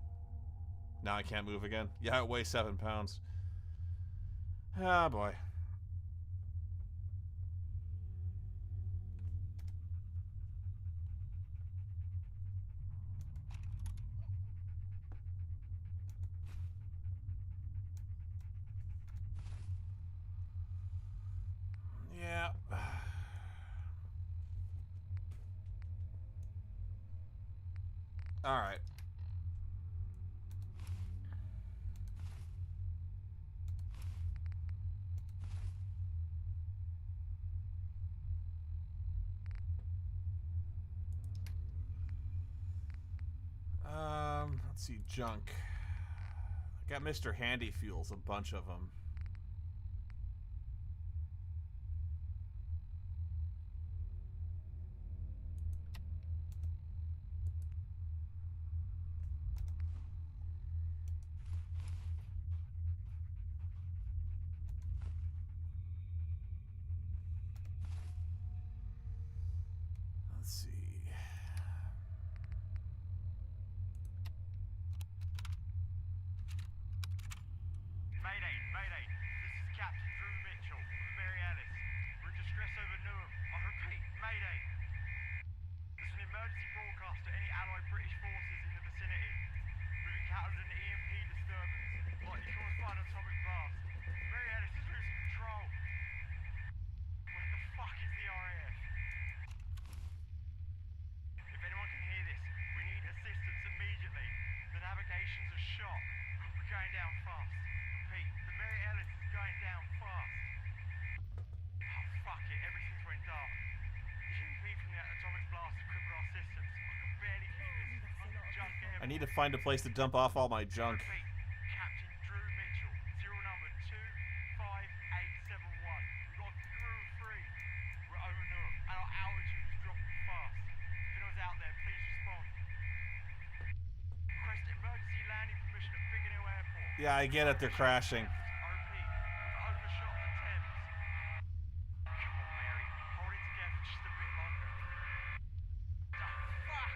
Now I can't move again. Yeah, it weighs 7 pounds. Ah, boy. All right. Let's see, junk. I got Mr. Handy Fuels, a bunch of them. Let's see. Mayday, mayday. This is Captain Drew Mitchell of the Mary Alice. We're in distress over Newham. I repeat, mayday. There's an emergency broadcast to any Allied British forces in the vicinity. We've encountered an EMP disturbance, likely caused by an atomic blast. The Mary Alice is losing control. Where the fuck is the RAF? If anyone can hear this, we need assistance immediately. The navigations are shot. We're going down fast. Repeat, the Mary Alice is going down fast. Oh, fuck it, everything's went dark. The EMP from the atomic blast has crippled our systems. I can barely keep this junk airborne. I need to find a place to dump off all my junk. Repeat, Captain Drew Mitchell, serial number 25871. We've got a crew of 3. We're over Newham, and our altitude is dropping fast. If anyone's out there, please respond. Request emergency landing permission at Biggin Hill Airport. Yeah, I get it. They're crashing. I repeat, we've overshot the Thames. Come on, Mary. Hold it together just a bit longer. Oh, fuck!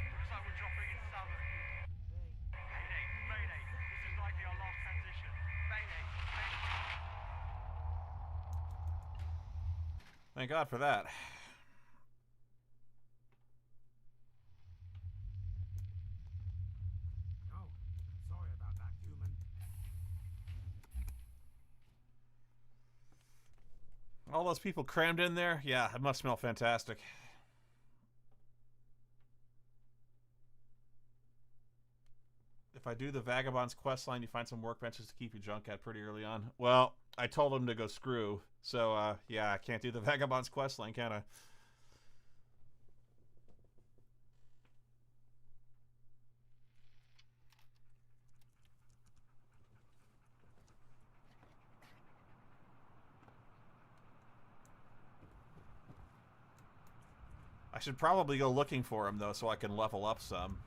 Looks like we're dropping in Southern. Mayday, mayday. This is likely our last transition. Mayday, mayday. Thank God for that. Oh, sorry about that, human. All those people crammed in there? Yeah, it must smell fantastic. If I do the Vagabond's questline, you find some workbenches to keep your junk at pretty early on. Well, I told him to go screw. So, yeah, I can't do the Vagabond's questline, can I? I should probably go looking for him, though, so I can level up some.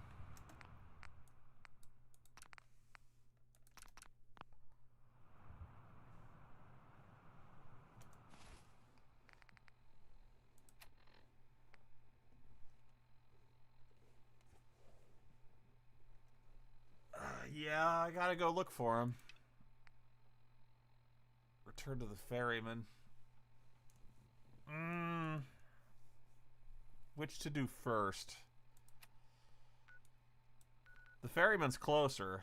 Yeah, I gotta go look for him. Return to the ferryman. Which to do first? The ferryman's closer.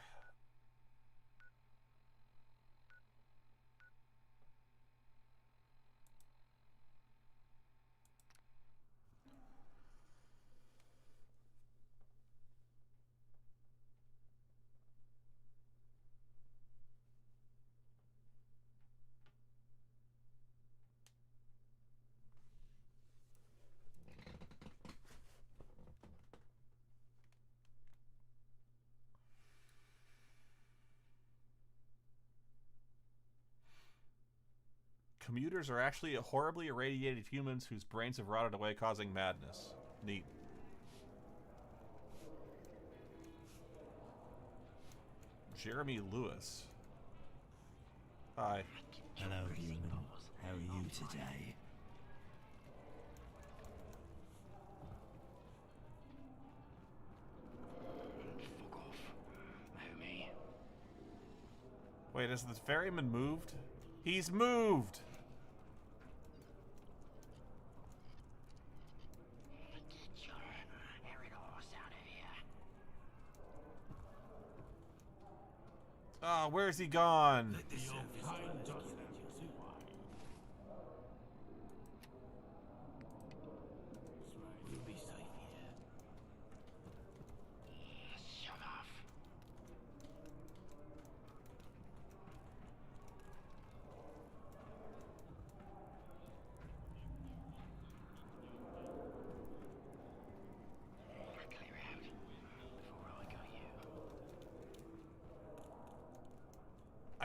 Commuters are actually horribly irradiated humans whose brains have rotted away, causing madness. Neat. Jeremy Lewis. Hi. Hello, human. How are you today? Fuck off, homie. Wait, has the ferryman moved? He's moved! Get your hairy horse out of here. Oh, where's he gone?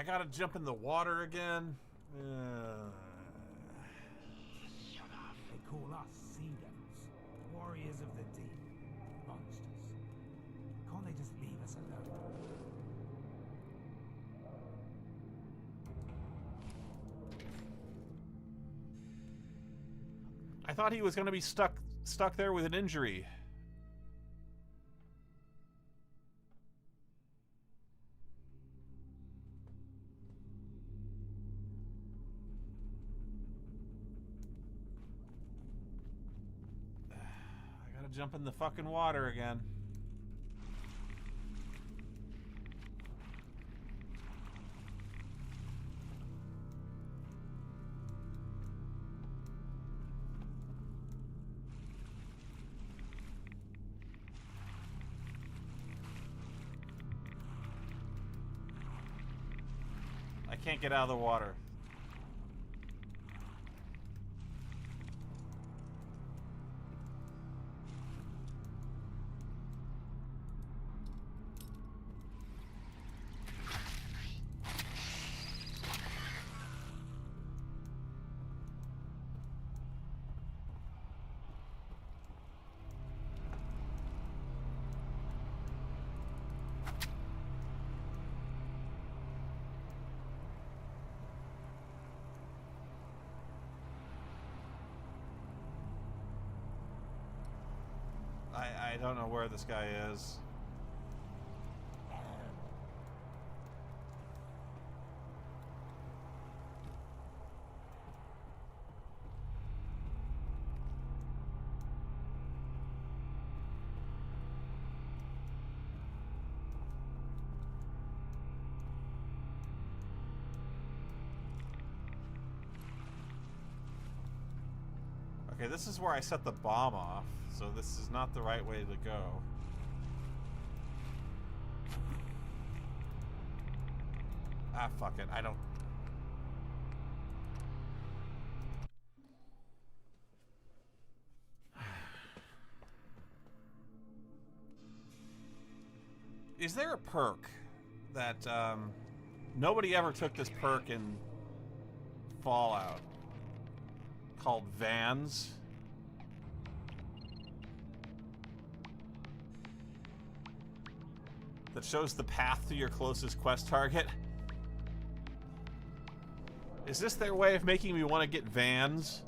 gotta jump in the water again. Shut up. They call us sea devils, warriors of the deep, monsters. Can't they just leave us alone? I thought he was gonna be stuck there with an injury. Jump in the fucking water again. I can't get out of the water. I don't know where this guy is. Okay, this is where I set the bomb off, so this is not the right way to go. Ah, fuck it, I don't... Is there a perk that, nobody ever took this perk in Fallout, called Vans? That shows the path to your closest quest target? Is this their way of making me want to get Vans?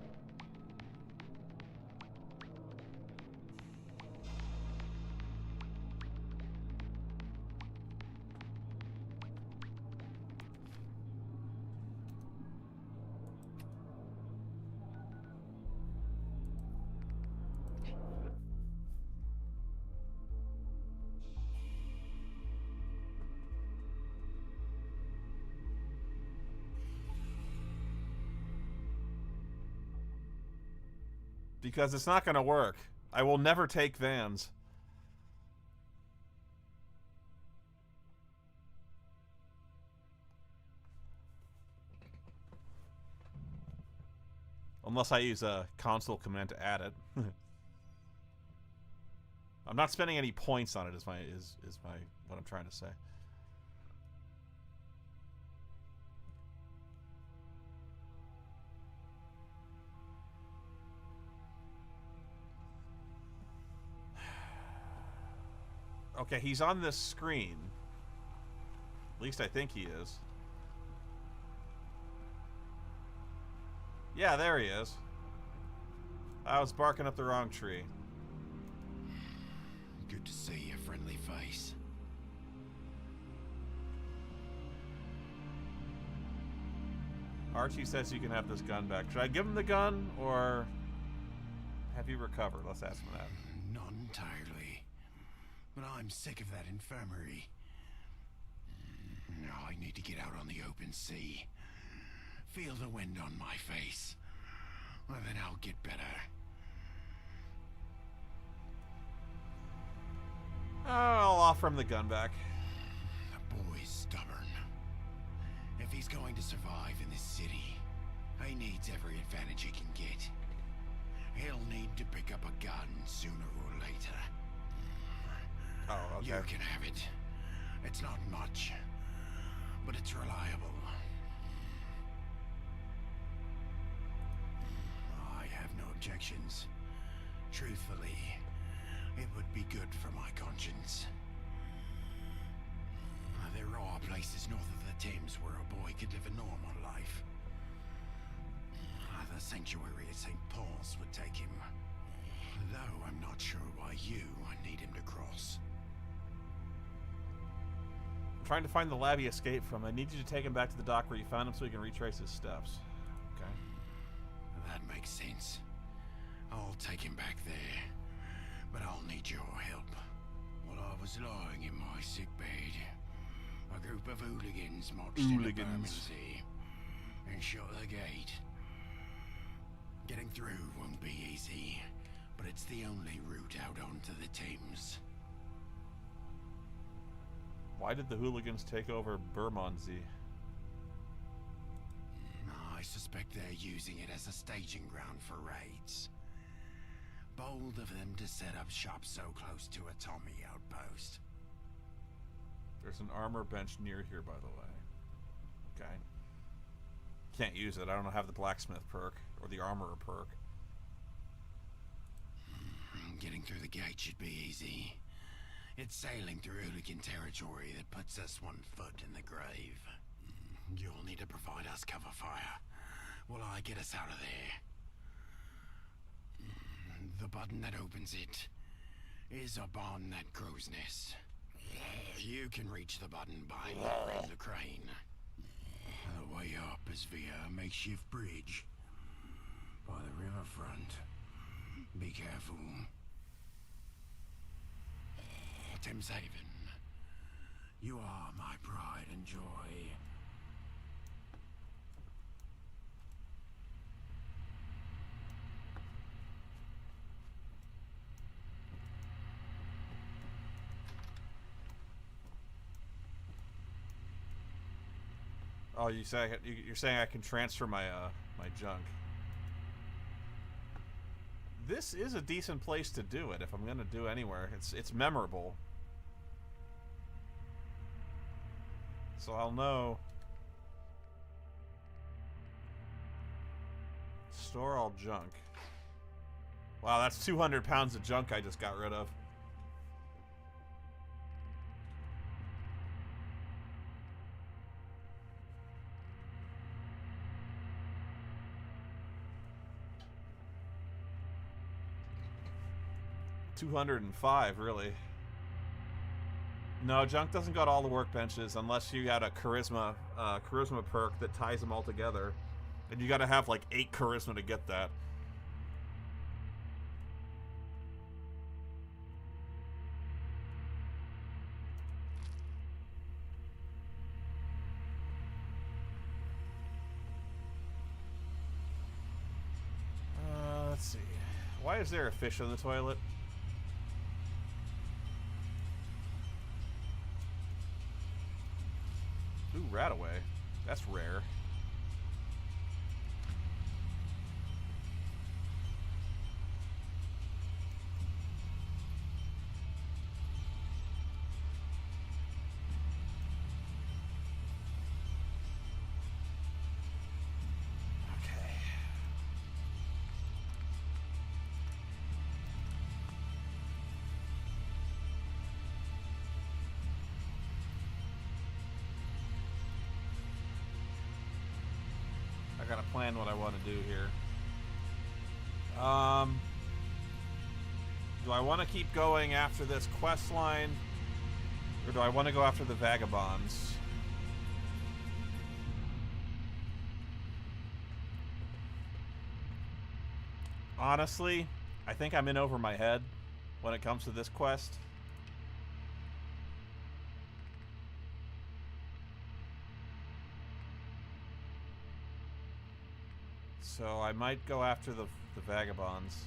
Because it's not going to work. I will never take Vans. Unless I use a console command to add it. I'm not spending any points on it is my what I'm trying to say. Okay, he's on this screen. At least I think he is. Yeah, there he is. I was barking up the wrong tree. Good to see a friendly face. Archie says you can have this gun back. Should I give him the gun, or have you recovered? Let's ask him that. Not entirely. But I'm sick of that infirmary. Now I need to get out on the open sea. Feel the wind on my face. Well, then I'll get better. I'll offer him the gun back. The boy's stubborn. If he's going to survive in this city, he needs every advantage he can get. He'll need to pick up a gun sooner or later. Oh, okay. You can have it. It's not much. but it's reliable. I have no objections. Truthfully, it would be good for my conscience. There are places north of the Thames where a boy could live a normal life. The sanctuary at St. Paul's would take him. Though I'm not sure why you need him to cross. I'm trying to find the lab he escaped from. I need you to take him back to the dock where you found him so we can retrace his steps. Okay. That makes sense. I'll take him back there. But I'll need your help. While I was lying in my sickbed, a group of hooligans marched into Bermondsey and shut the gate. Getting through won't be easy, but it's the only route out onto the Thames. Why did the hooligans take over Bermondsey? I suspect they're using it as a staging ground for raids. Bold of them to set up shop so close to a Tommy outpost. There's an armor bench near here, by the way. Okay. Can't use it. I don't have the blacksmith perk or the armorer perk. Getting through the gate should be easy. It's sailing through hooligan territory that puts us one foot in the grave. You'll need to provide us cover fire while I get us out of there. The button that opens it is a bonnet crow's nest. You can reach the button by lowering the crane. The way up is via a makeshift bridge by the riverfront. Be careful. Thames Haven, you are my pride and joy. Oh, you're saying I can transfer my my junk. This is a decent place to do it if I'm gonna do anywhere. It's memorable. So I'll know. Store all junk. Wow, that's 200 pounds of junk I just got rid of. $205, really. No, junk doesn't got all the workbenches unless you got a charisma perk that ties them all together. And you gotta have like 8 charisma to get that. Let's see. Why is there a fish in the toilet? Ooh, Rataway. That's rare. I gotta plan what I want to do here. Do I want to keep going after this quest line, or do I want to go after the vagabonds? Honestly, I think I'm in over my head when it comes to this quest. So I might go after the vagabonds.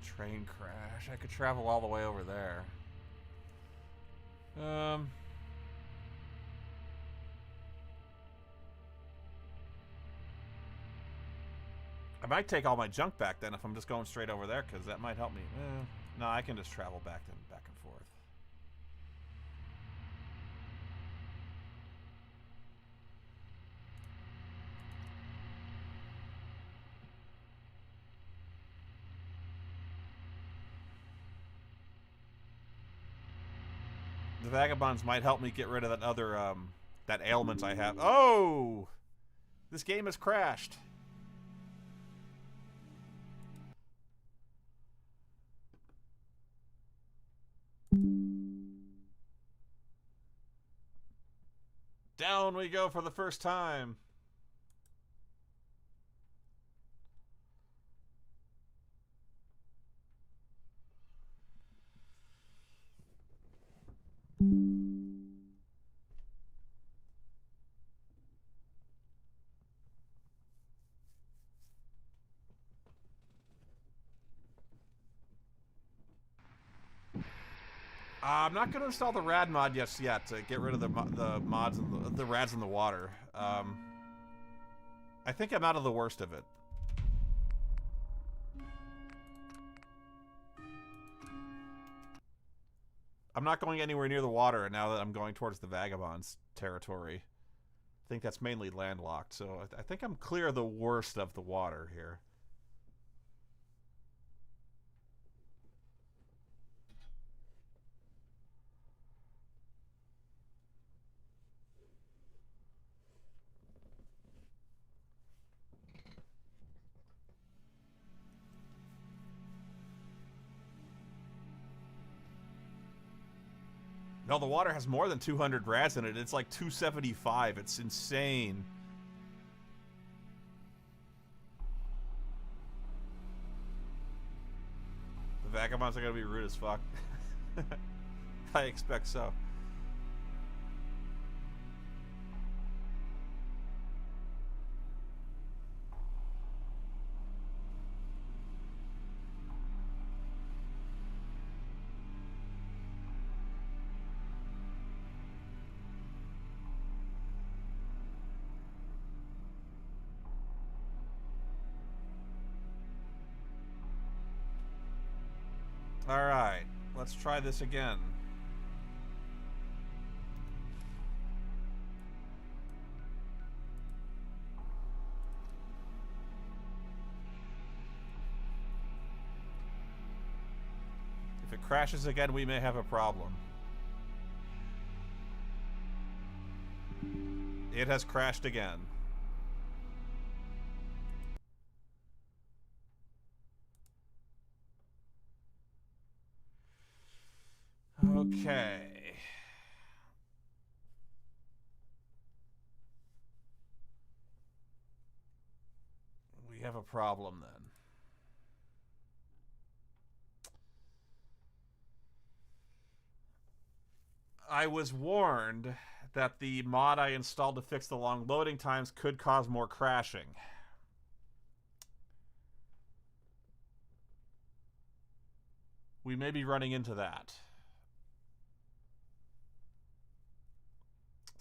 Train crash. I could travel all the way over there. might take all my junk back then if I'm just going straight over there, because that might help me. No, I can just travel back and forth. The vagabonds might help me get rid of that other, that ailment I have. Oh! This game has crashed. Down we go for the first time. I'm not going to install the rad mod yet to get rid of the mods and the rads in the water. I think I'm out of the worst of it. I'm not going anywhere near the water now that I'm going towards the Vagabonds territory. I think that's mainly landlocked, so I think I'm clear of the worst of the water here. No, the water has more than 200 rats in it. It's like 275. It's insane. The Vagabonds are gonna be rude as fuck. I expect so. Alright, let's try this again. If it crashes again, we may have a problem. It has crashed again. Okay. We have a problem then. I was warned that the mod I installed to fix the long loading times could cause more crashing. We may be running into that.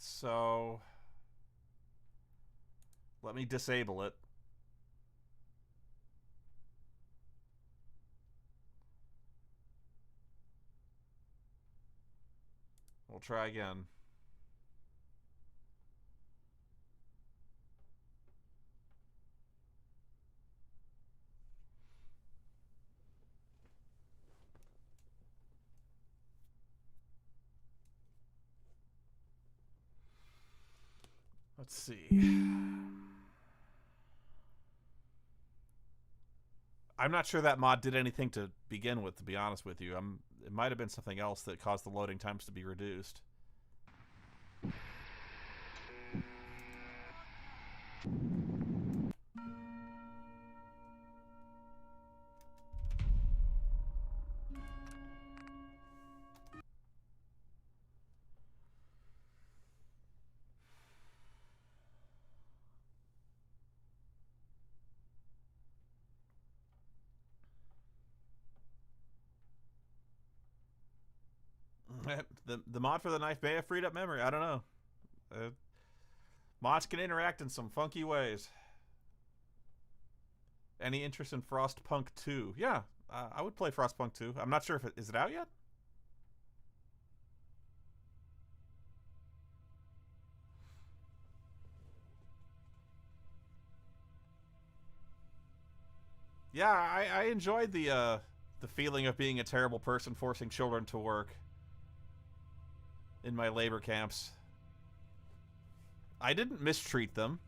So let me disable it. We'll try again. Let's see. I'm not sure that mod did anything to begin with, to be honest with you. It might have been something else that caused the loading times to be reduced. The mod for the knife may have freed up memory. I don't know. Mods can interact in some funky ways. Any interest in Frostpunk 2? Yeah, I would play Frostpunk 2. I'm not sure if is it out yet? Yeah, I enjoyed the feeling of being a terrible person forcing children to work in my labor camps. I didn't mistreat them.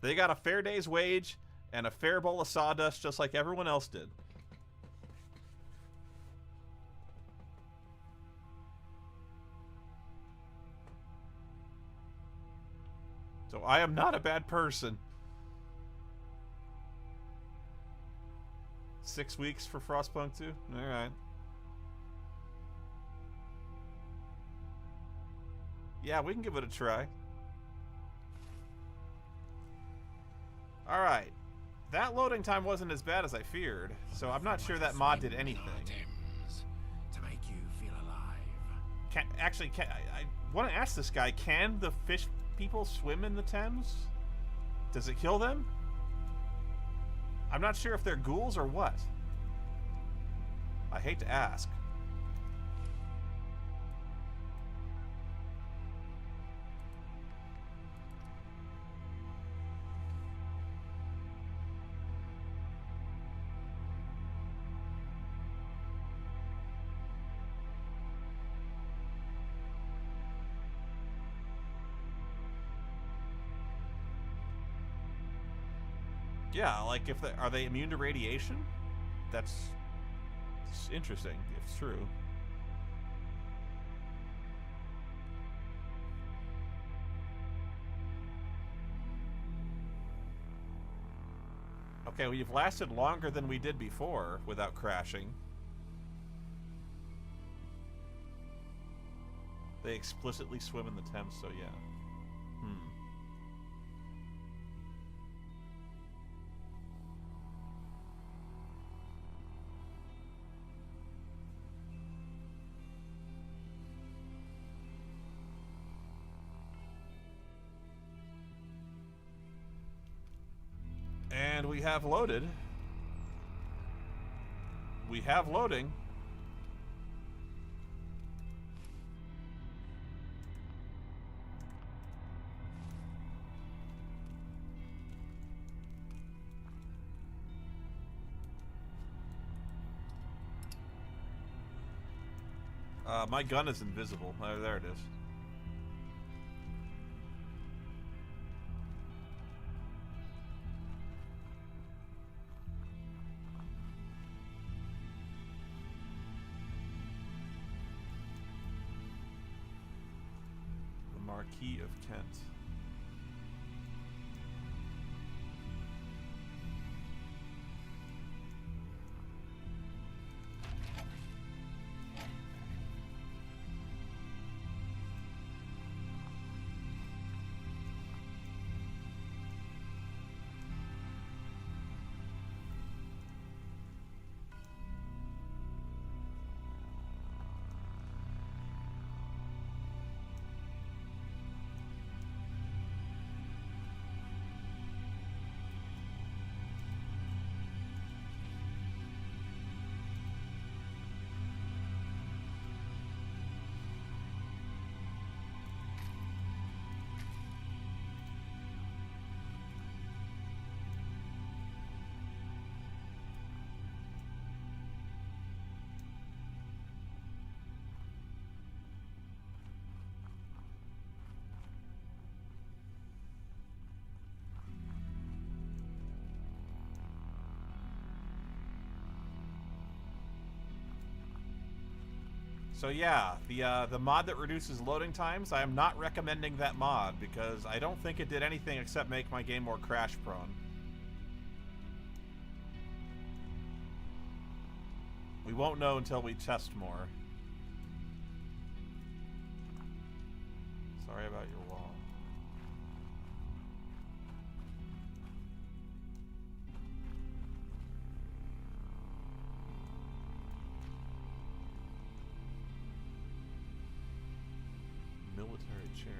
They got a fair day's wage and a fair bowl of sawdust just like everyone else did. So I am not a bad person. 6 weeks for Frostpunk 2? Alright. Yeah, we can give it a try. Alright. That loading time wasn't as bad as I feared, so I'm not sure that mod did anything. To make you feel alive. I want to ask this guy, can the fish people swim in the Thames? Does it kill them? I'm not sure if they're ghouls or what. I hate to ask. Yeah, like if are they immune to radiation? That's interesting, if it's true. Okay, we've lasted longer than we did before without crashing. They explicitly swim in the Thames, so yeah. And we have loaded. We have loading. My gun is invisible. There it is. Marquis of Kent. So yeah, the mod that reduces loading times, I am not recommending that mod because I don't think it did anything except make my game more crash prone. We won't know until we test more. Sorry about your wall. Military chair.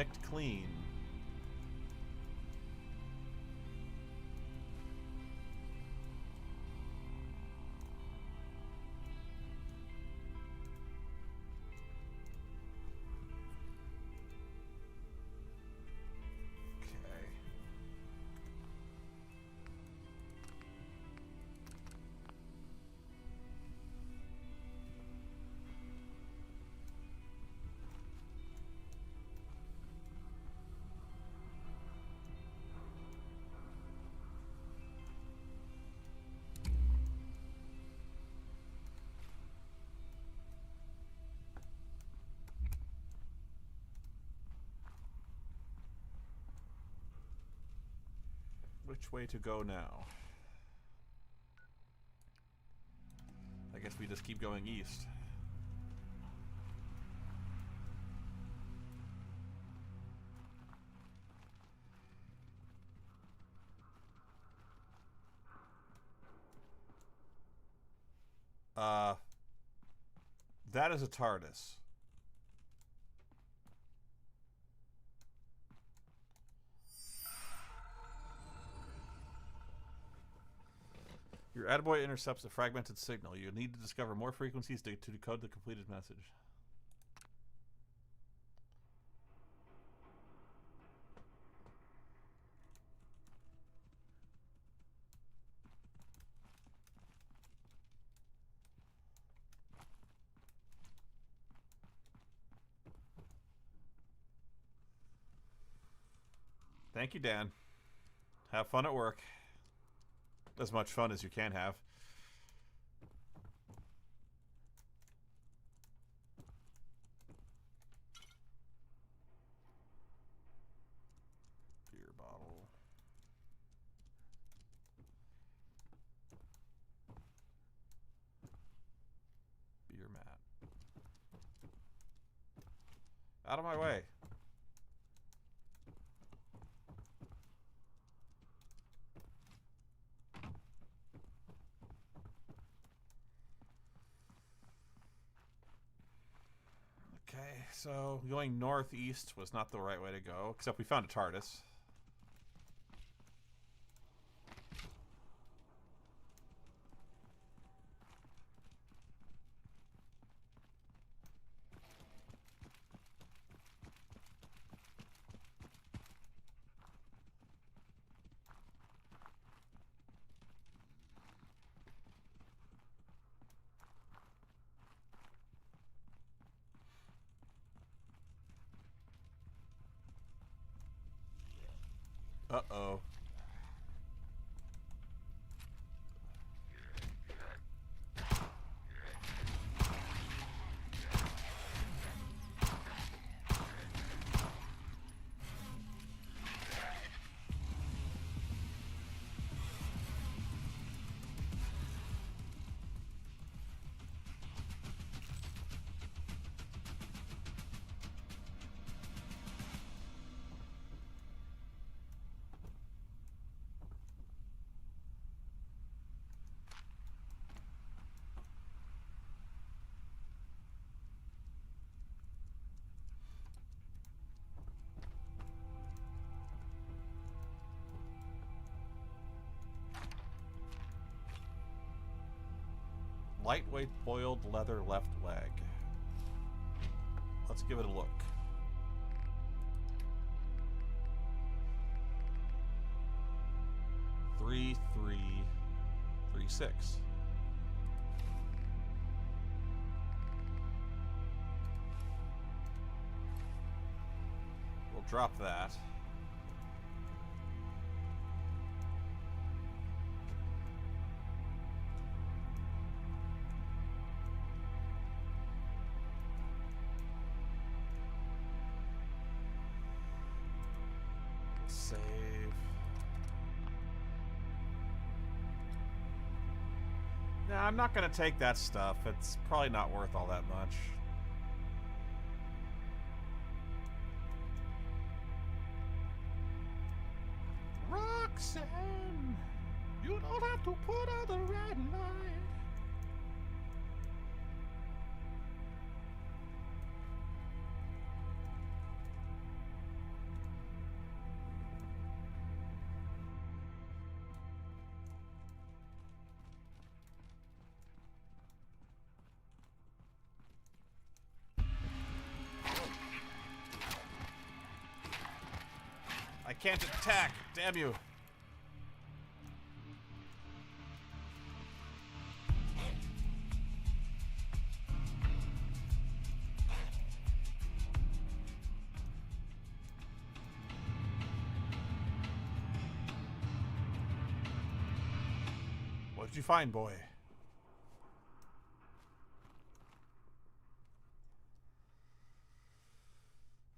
picked clean. Which way to go now? I guess we just keep going east. That is a TARDIS. Your Attaboy intercepts a fragmented signal. You need to discover more frequencies to decode the completed message. Thank you, Dan. Have fun at work. As much fun as you can have. Beer bottle. Beer mat. Out of my way. So, going northeast was not the right way to go, except we found a TARDIS. Uh-oh. Lightweight boiled leather left leg. Let's give it a look. Three, 6. We'll drop that. Save. Nah, I'm not going to take that stuff. It's probably not worth all that much. Roxanne, you don't have to put on the red light. can't attack. Damn you. What did you find, boy?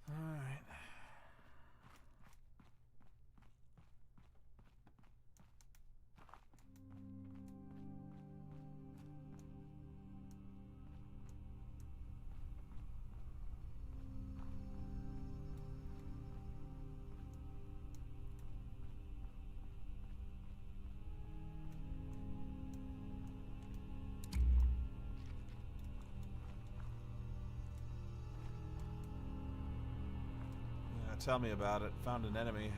All right. Tell me about it. Found an enemy.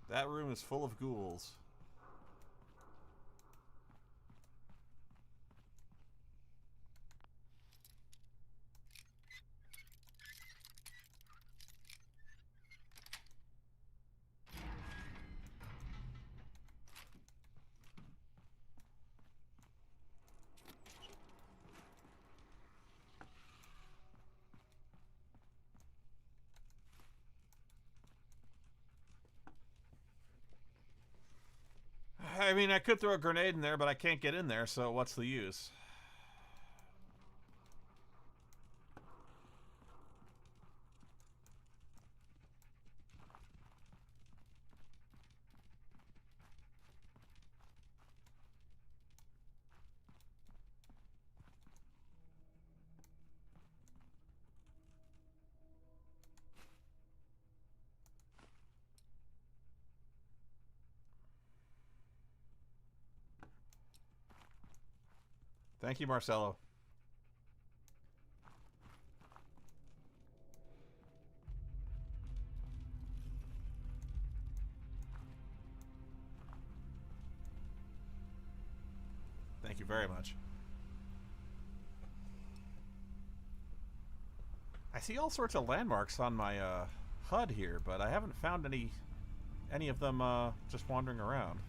That room is full of ghouls. I mean, I could throw a grenade in there, but I can't get in there, so what's the use? Thank you, Marcelo. Thank you very much. I see all sorts of landmarks on my HUD here, but I haven't found any of them just wandering around.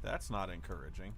That's not encouraging.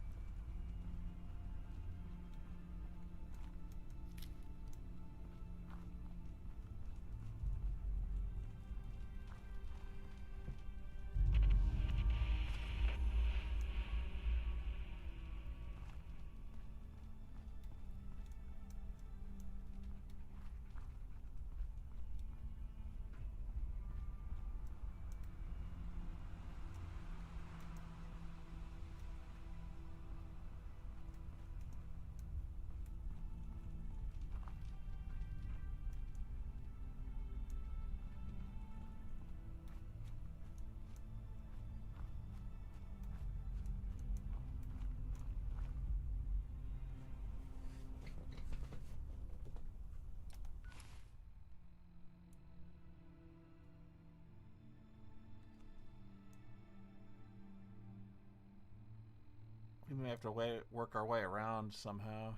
We may have to work our way around somehow.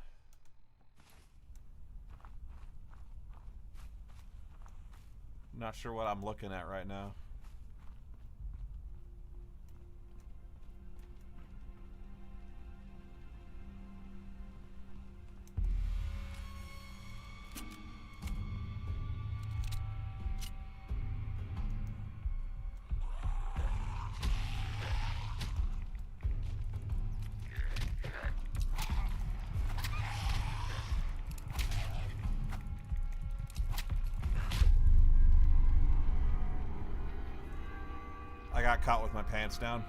Not sure what I'm looking at right now. I got caught with my pants down.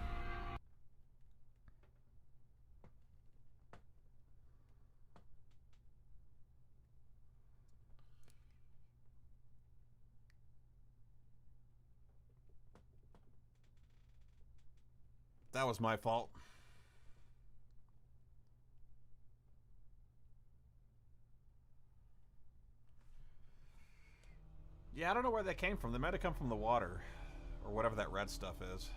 That was my fault. Yeah, I don't know where they came from. They might have come from the water. Or whatever that red stuff is.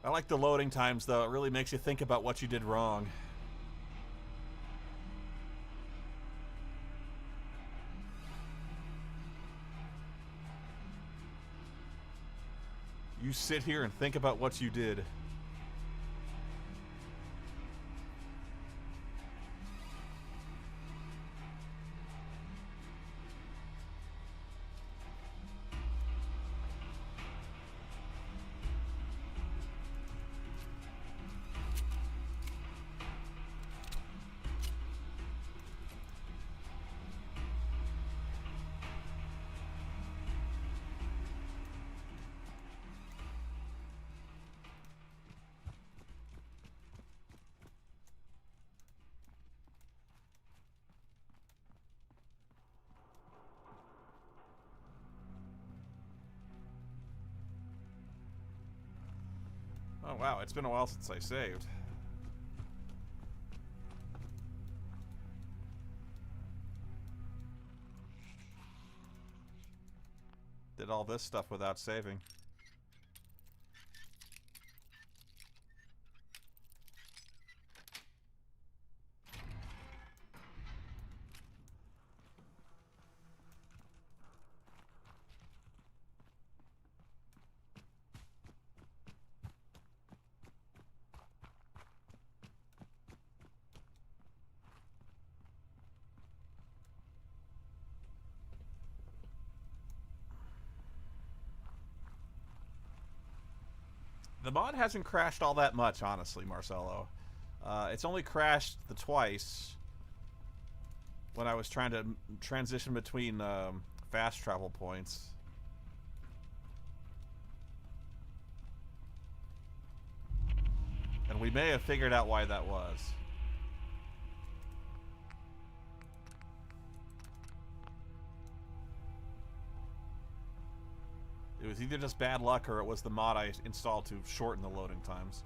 I like the loading times, though. It really makes you think about what you did wrong. You sit here and think about what you did. Oh wow, it's been a while since I saved. Did all this stuff without saving. The mod hasn't crashed all that much, honestly, Marcelo. It's only crashed the twice when I was trying to transition between fast travel points. And we may have figured out why that was. It was either just bad luck or it was the mod I installed to shorten the loading times.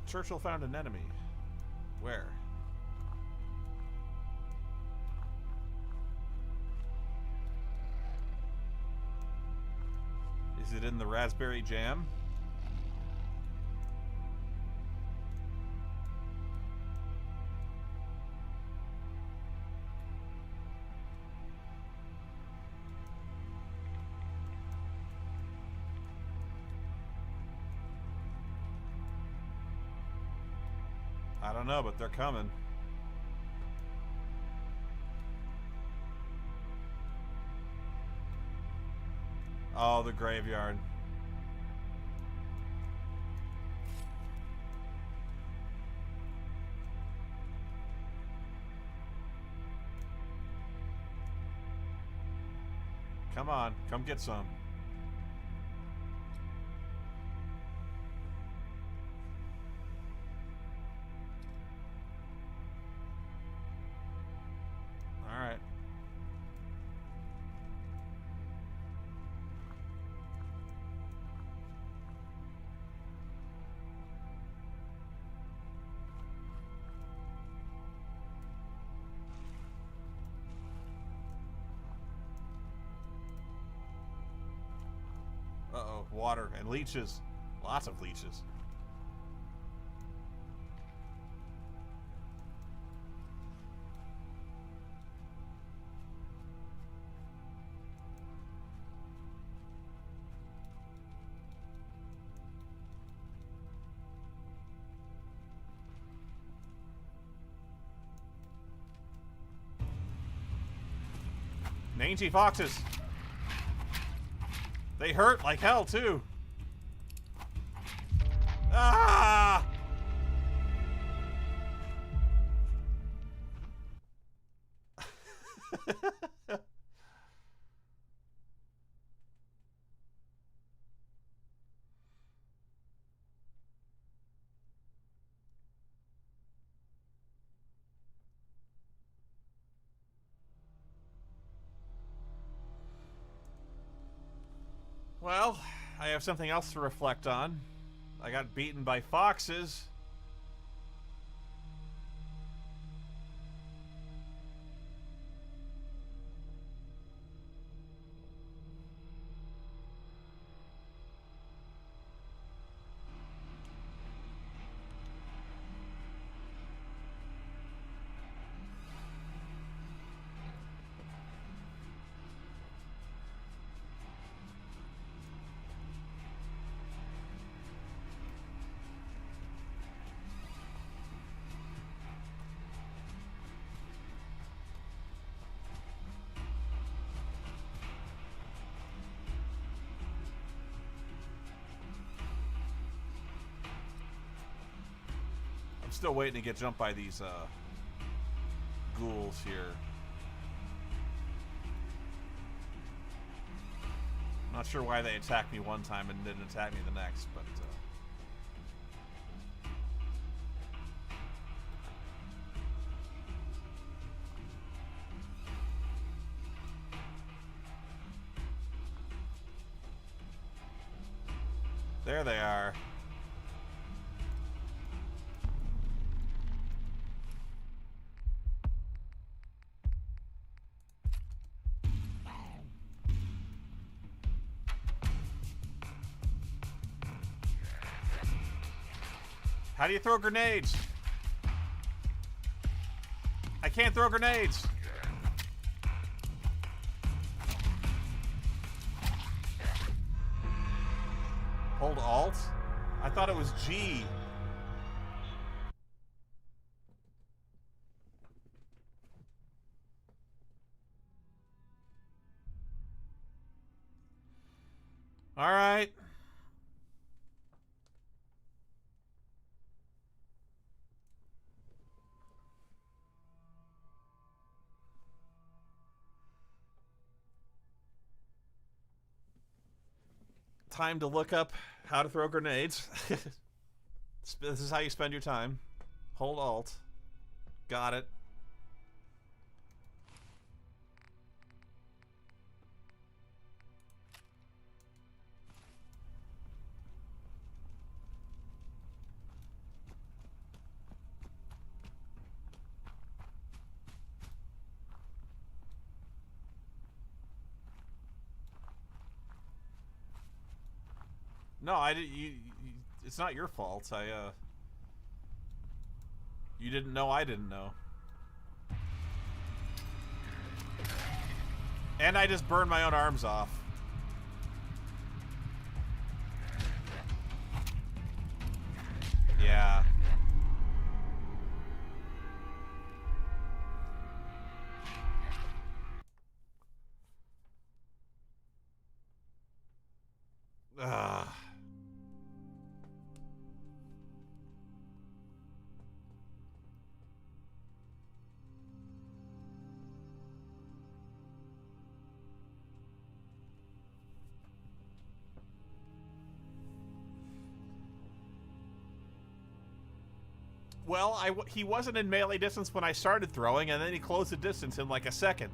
Churchill found an enemy. Where? Is it in the raspberry jam? I don't know, but they're coming. Oh, the graveyard. Come on, come get some. All right. Uh-oh, water and leeches. Lots of leeches. Mangy foxes. They hurt like hell, too. Ah! Well, I have something else to reflect on. I got beaten by foxes. Still waiting to get jumped by these ghouls here. Not sure why they attacked me one time and didn't attack me the next, but there they are. How do you throw grenades? I can't throw grenades. Hold Alt? I thought it was G. All right. Time to look up how to throw grenades. This is how you spend your time. Hold Alt. Got it. No, I did. It's not your fault. You didn't know. I didn't know. And I just burned my own arms off. Yeah. Ugh. Well, he wasn't in melee distance when I started throwing, and then he closed the distance in like a second.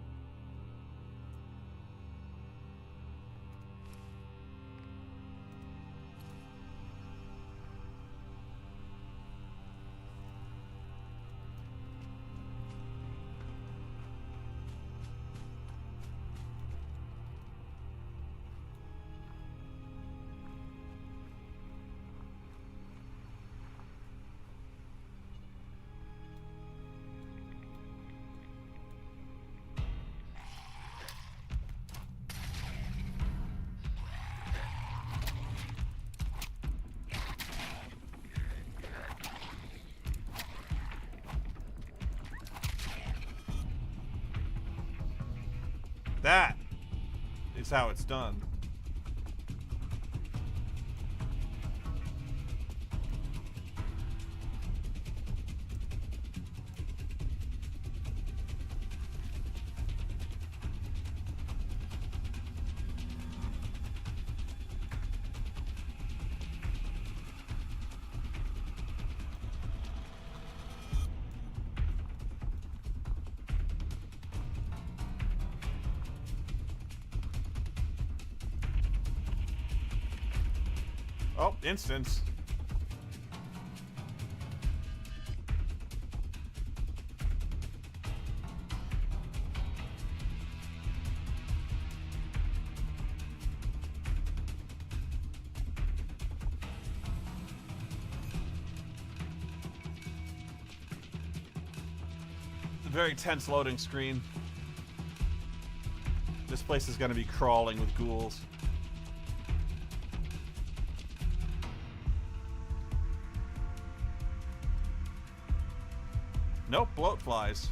That is how it's done. Oh, instance. Very tense loading screen. This place is going to be crawling with ghouls. Nope, bloat flies.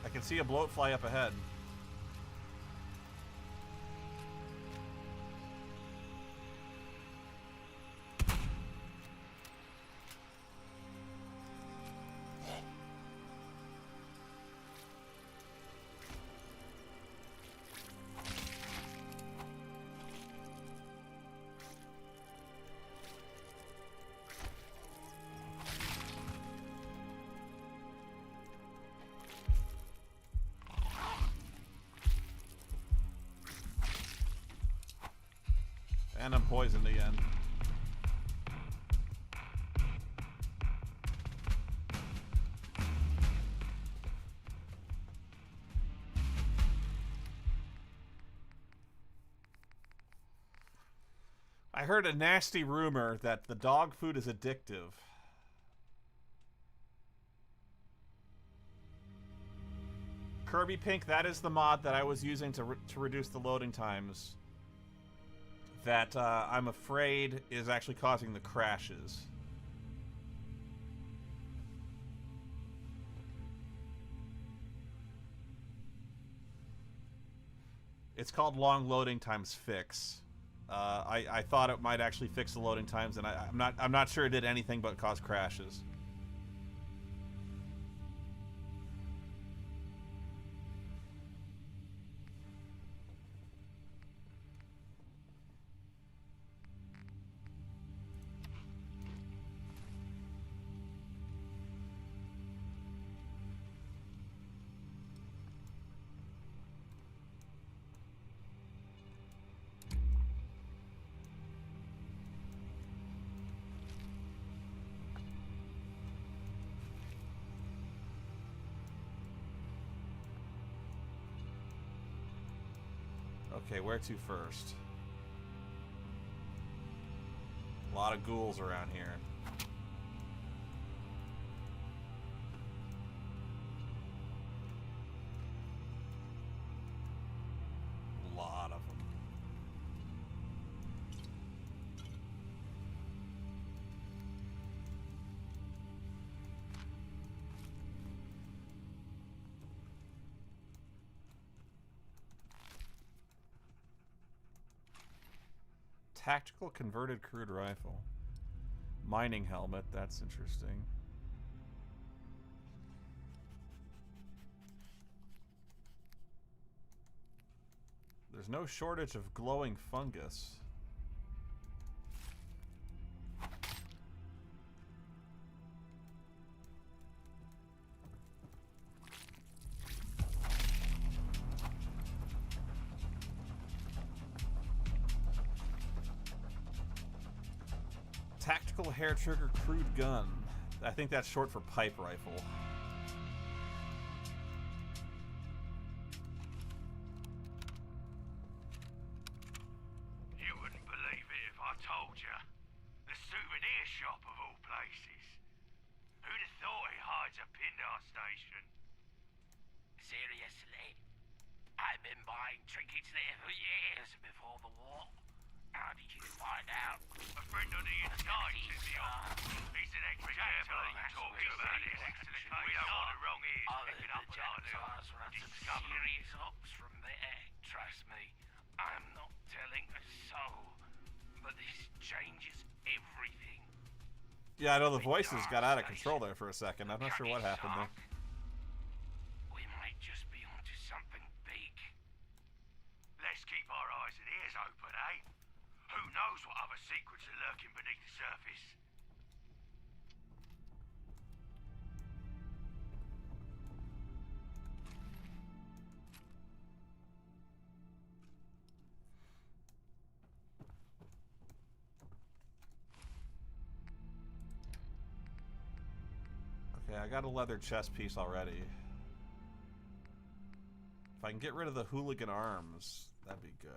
I can see a bloat fly up ahead. And I'm poisoned again. I heard a nasty rumor that the dog food is addictive. Kirby Pink, that is the mod that I was using to reduce the loading times. That I'm afraid is actually causing the crashes. It's called Long Loading Times Fix. I thought it might actually fix the loading times, and I'm not sure it did anything but cause crashes. Okay, where to first? A lot of ghouls around here. A lot of them. Tactical converted crude rifle. Mining helmet, that's interesting. There's no shortage of glowing fungus. Tactical hair trigger crude gun. I think that's short for pipe rifle. You wouldn't believe it if I told you. The souvenir shop of all places. Who'd have thought it hides a Pindar station? Seriously? I've been buying trinkets there for years before the war. How did you find out? A friend on the inside set me up. He's an ex-gambler talking about it next to the case. We don't want the wrong ears picking up on our little discovery. Serious ops from there. Trust me, I'm not telling a soul. But this changes everything. Yeah, I know the voices got out of control there for a second. I'm not sure what happened there. We might just be onto something big. Let's keep our eyes and secrets are lurking beneath the surface. Okay, I got a leather chest piece already. If I can get rid of the hooligan arms, that'd be good.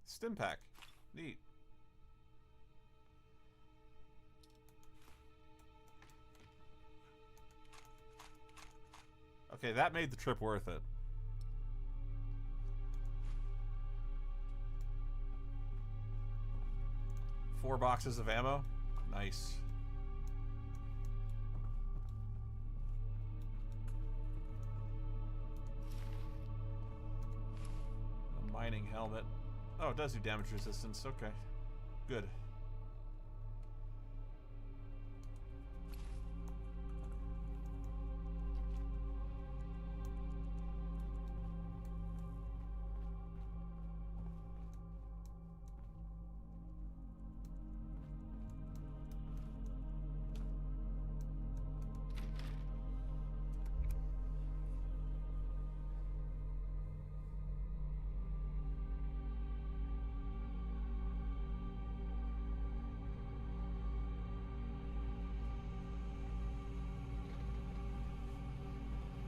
Stim pack. Neat. Okay, that made the trip worth it. Four boxes of ammo. Nice. A mining helmet. Oh, it does do damage resistance. Okay. Good.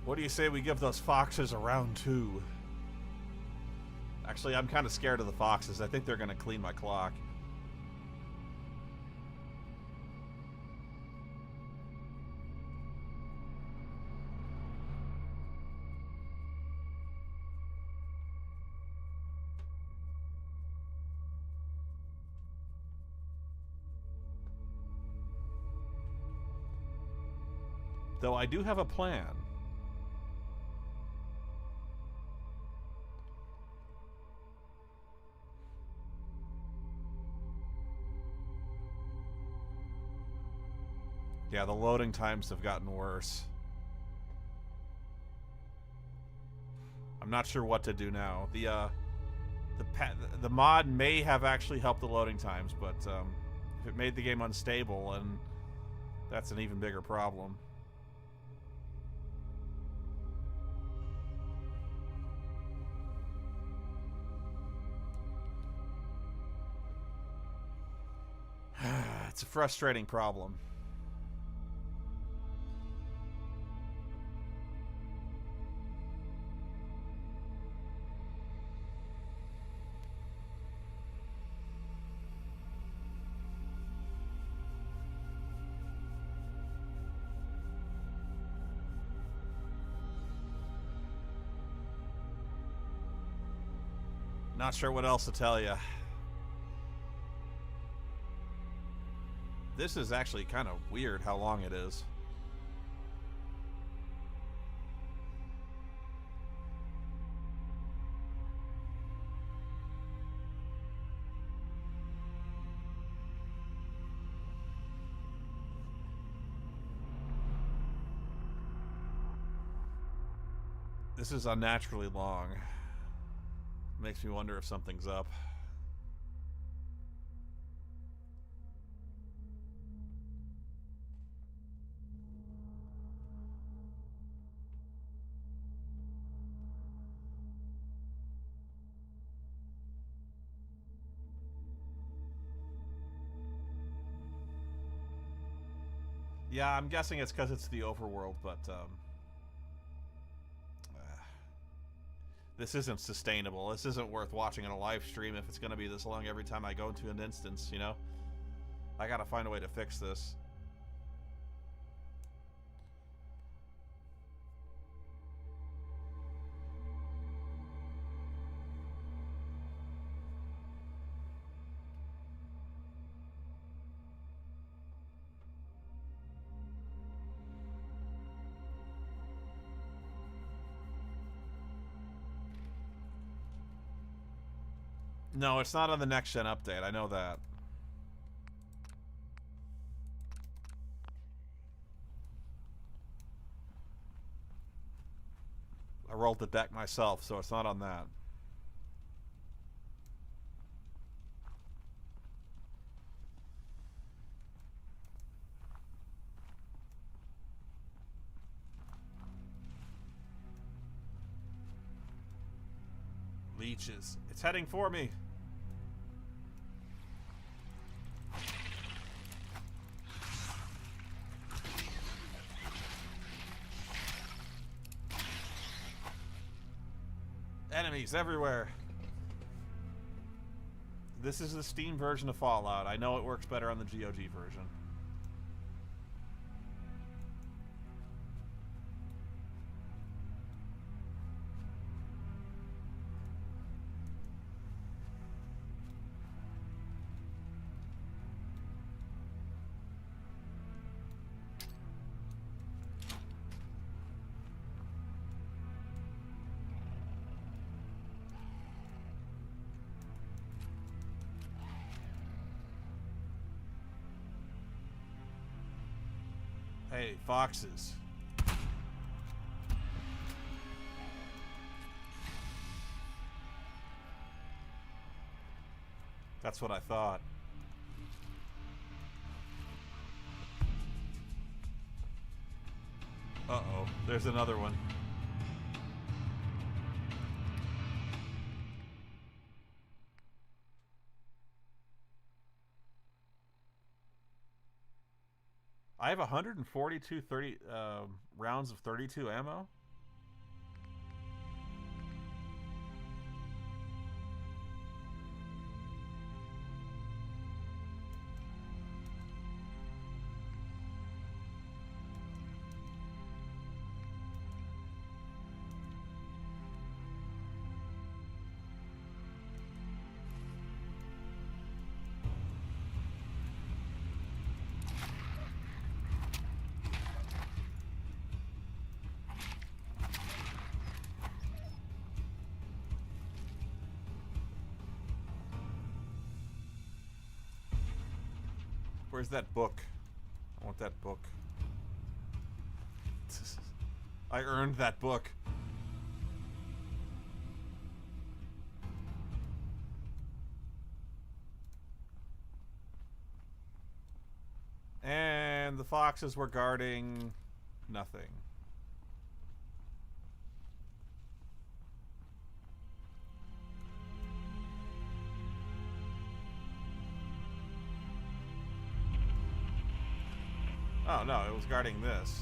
What do you say we give those foxes a round two? Actually, I'm kind of scared of the foxes. I think they're going to clean my clock. Though I do have a plan. Yeah, the loading times have gotten worse. I'm not sure what to do now. The mod may have actually helped the loading times, but if it made the game unstable, and that's an even bigger problem. It's a frustrating problem. Not sure what else to tell you. This is actually kind of weird how long it is. This is unnaturally long. Makes me wonder if something's up. Yeah, I'm guessing it's because it's the overworld, but this isn't sustainable. This isn't worth watching on a live stream if it's going to be this long every time I go into an instance, you know? I gotta find a way to fix this. No, it's not on the next gen update. I know that. I rolled the deck myself, so it's not on that. Leeches. It's heading for me. Enemies everywhere. This is the Steam version of Fallout. I know it works better on the GOG version. Hey, foxes. That's what I thought. Uh-oh, there's another one. I have 142 rounds of 32 ammo. Where's that book? I want that book. I earned that book. And the foxes were guarding nothing. Oh no, it was guarding this.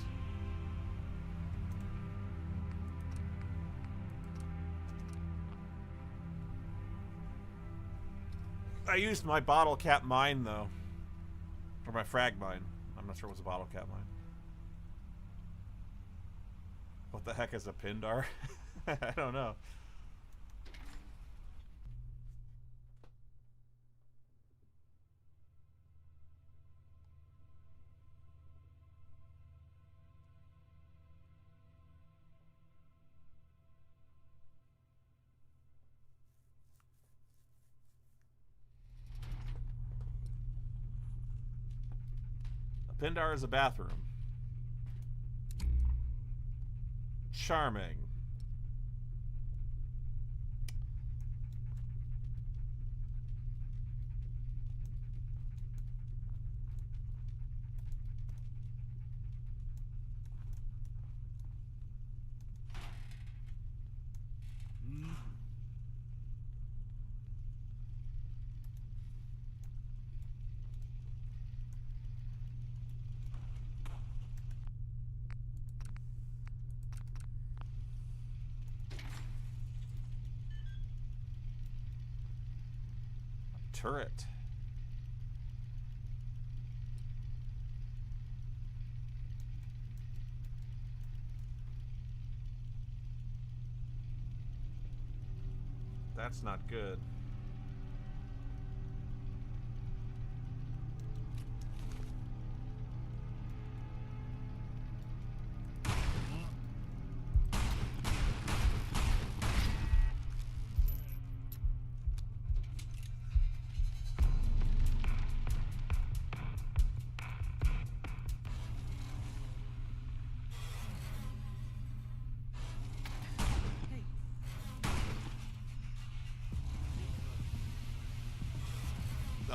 I used my bottle cap mine though. Or my frag mine. I'm not sure it was a bottle cap mine. What the heck is a Pindar? I don't know. Pindar is a bathroom. Charming. turret. That's not good.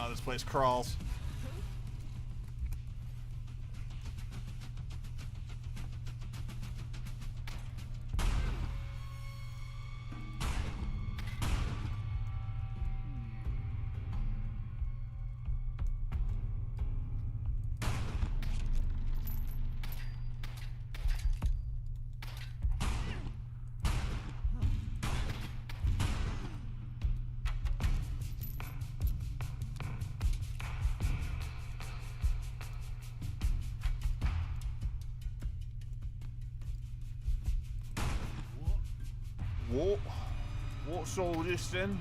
Oh, this place crawls. What's all this then?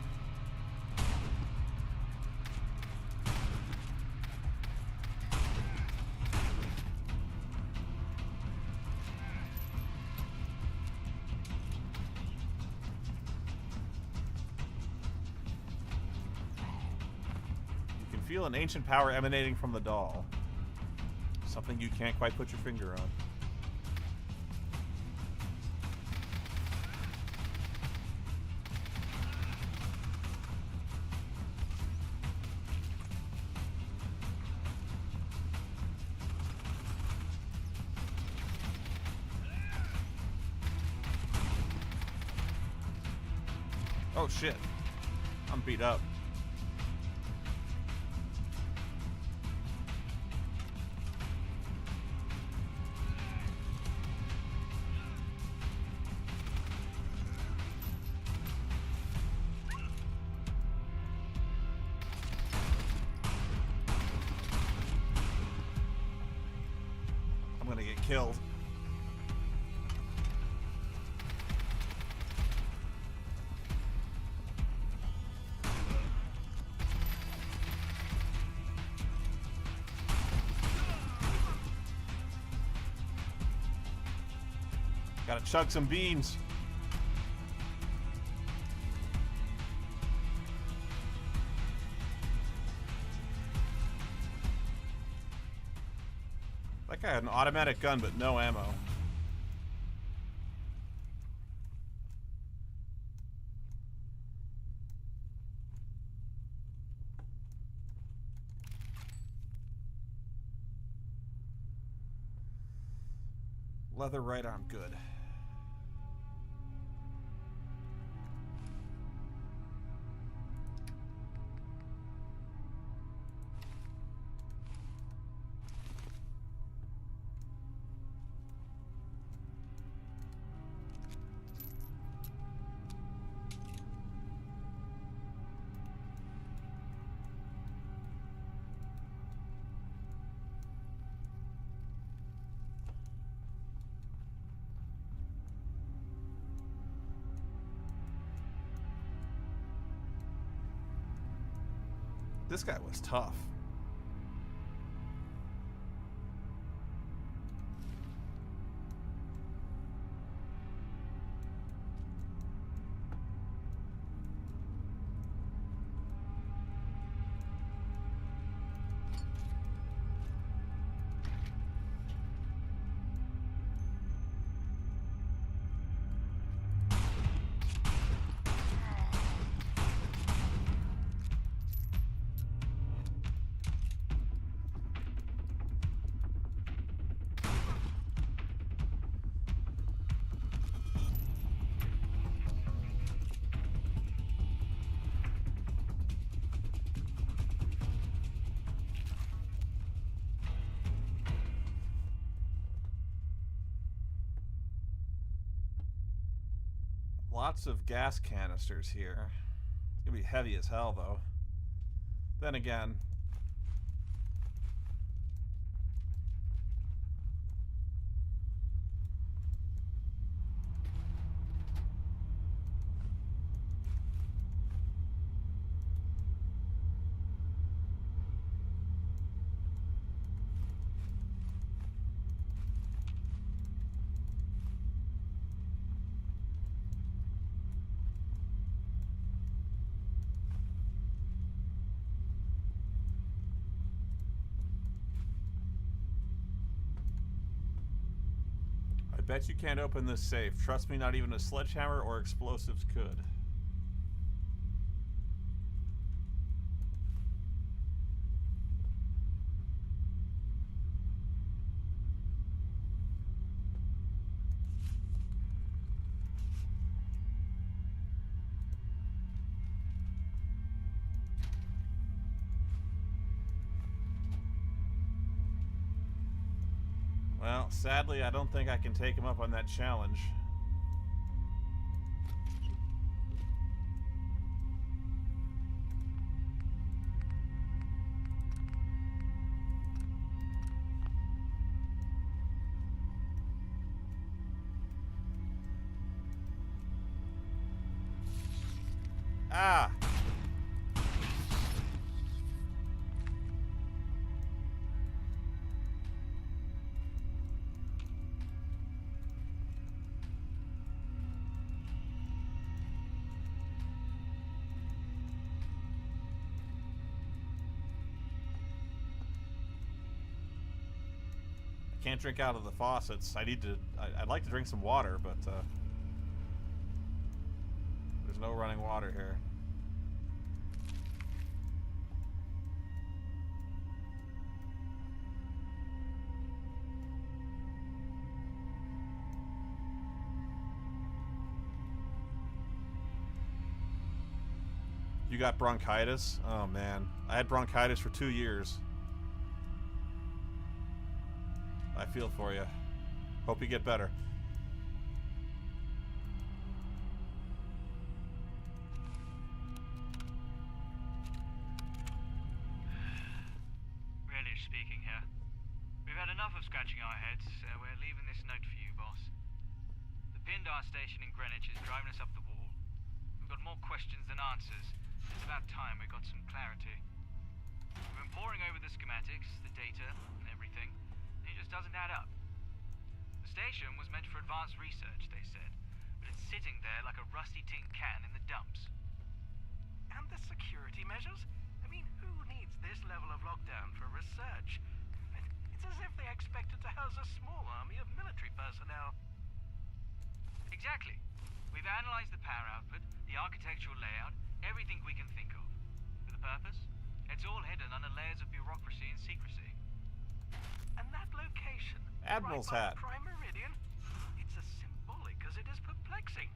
You can feel an ancient power emanating from the doll. Something you can't quite put your finger on. Oh shit, I'm beat up. I'm gonna get killed. Gotta chug some beans. That guy had an automatic gun, but no ammo. Leather right arm, good. This guy was tough. Lots of gas canisters here. It's gonna be heavy as hell, though. Then again... I bet you can't open this safe. Trust me, not even a sledgehammer or explosives could. Well, sadly, I don't think I can take him up on that challenge. Ah! Can't drink out of the faucets. I'd like to drink some water, but there's no running water here. You got bronchitis? Oh man, I had bronchitis for 2 years. I feel for you. Hope you get better. Relish speaking here. We've had enough of scratching our heads, so we're leaving this note for you, boss. The Pindar station in Greenwich is driving us up the wall. We've got more questions than answers. It's about time we got some clarity. We've been poring over the schematics, the data, and everything. It just doesn't add up. The station was meant for advanced research, they said, but it's sitting there like a rusty tin can in the dumps. And the security measures? I mean, who needs this level of lockdown for research? It's as if they expected to house a small army of military personnel. Exactly. We've analyzed the power output, the architectural layout, everything we can think of. For the purpose? It's all hidden under layers of bureaucracy and secrecy. And that location, Admiral's right by hat. the Prime Meridian, it's as symbolic as it is perplexing.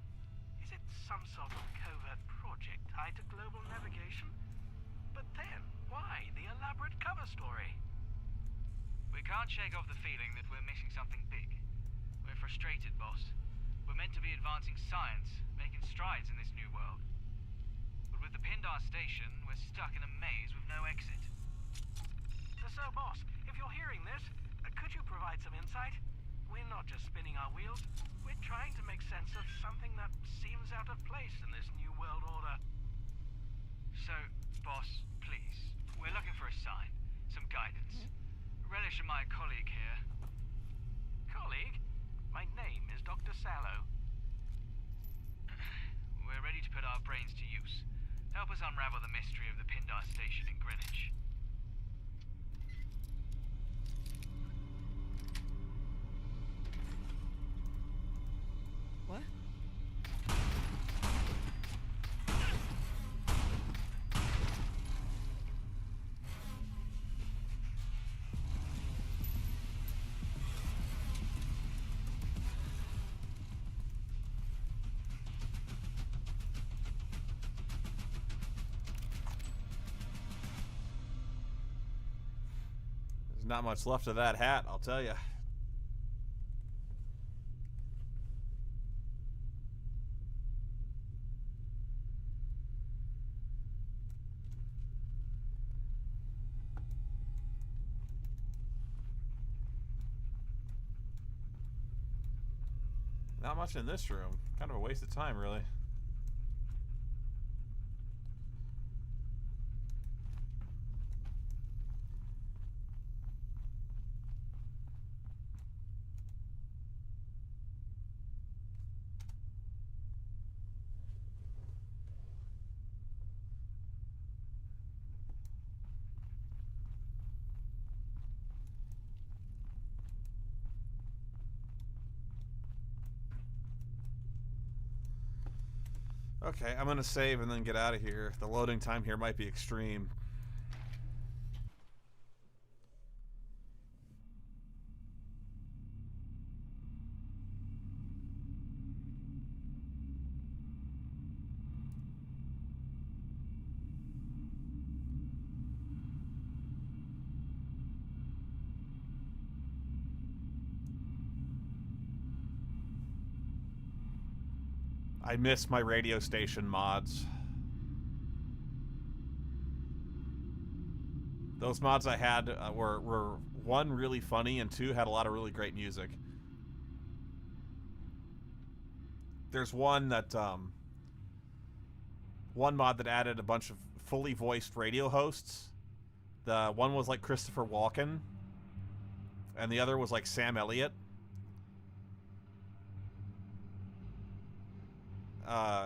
Is it some sort of covert project tied to global navigation? But then, why the elaborate cover story? We can't shake off the feeling that we're missing something big. We're frustrated, boss. We're meant to be advancing science, making strides in this new world. But with the Pindar station, we're stuck in a maze with no exit. So, boss, if you're hearing this, could you provide some insight? We're not just spinning our wheels. We're trying to make sense of something that seems out of place in this new world order. So, boss, please, we're looking for a sign, some guidance. Relish and my colleague here. Colleague? My name is Dr. Sallow. We're ready to put our brains to use. Help us unravel the mystery of the Pindar station in Greenwich. What? There's not much left of that hat, I'll tell you. Not much in this room. Kind of a waste of time, really. Okay, I'm gonna save and then get out of here. The loading time here might be extreme. I miss my radio station mods. Those mods I had were one, really funny, and two, had a lot of really great music. There's one that one mod that added a bunch of fully voiced radio hosts. The one was like Christopher Walken, and the other was like Sam Elliott.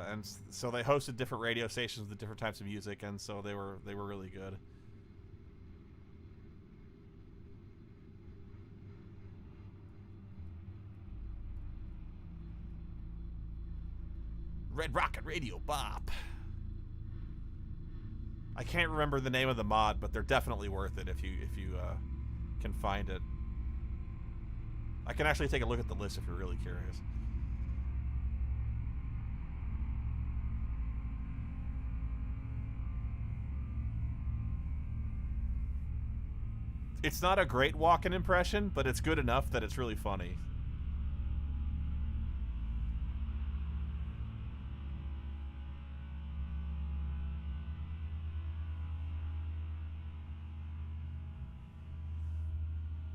And so they hosted different radio stations with different types of music, and so they were really good. Red Rocket Radio Bop. I can't remember the name of the mod, but they're definitely worth it if you can find it. I can actually take a look at the list if you're really curious. It's not a great walk-in impression, but it's good enough that it's really funny.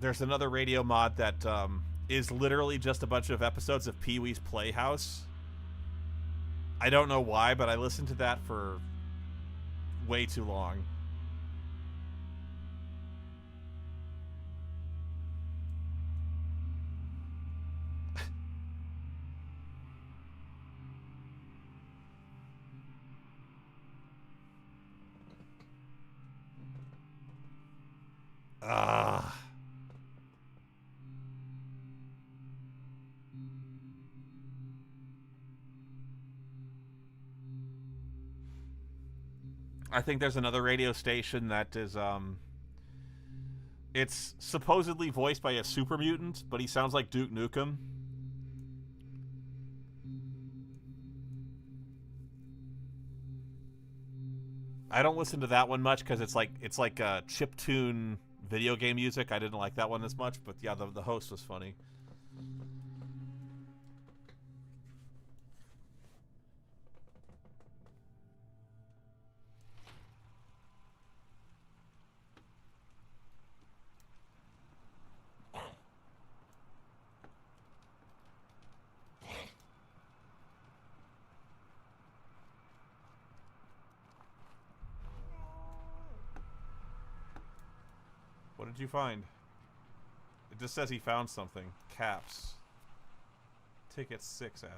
There's another radio mod that is literally just a bunch of episodes of Pee-wee's Playhouse. I don't know why, but I listened to that for way too long. I think there's another radio station that is, it's supposedly voiced by a super mutant, but he sounds like Duke Nukem. I don't listen to that one much because it's like chiptune video game music. I didn't like that one as much, but yeah, the host was funny. What did you find? It just says he found something. Caps. Ticket 6 added.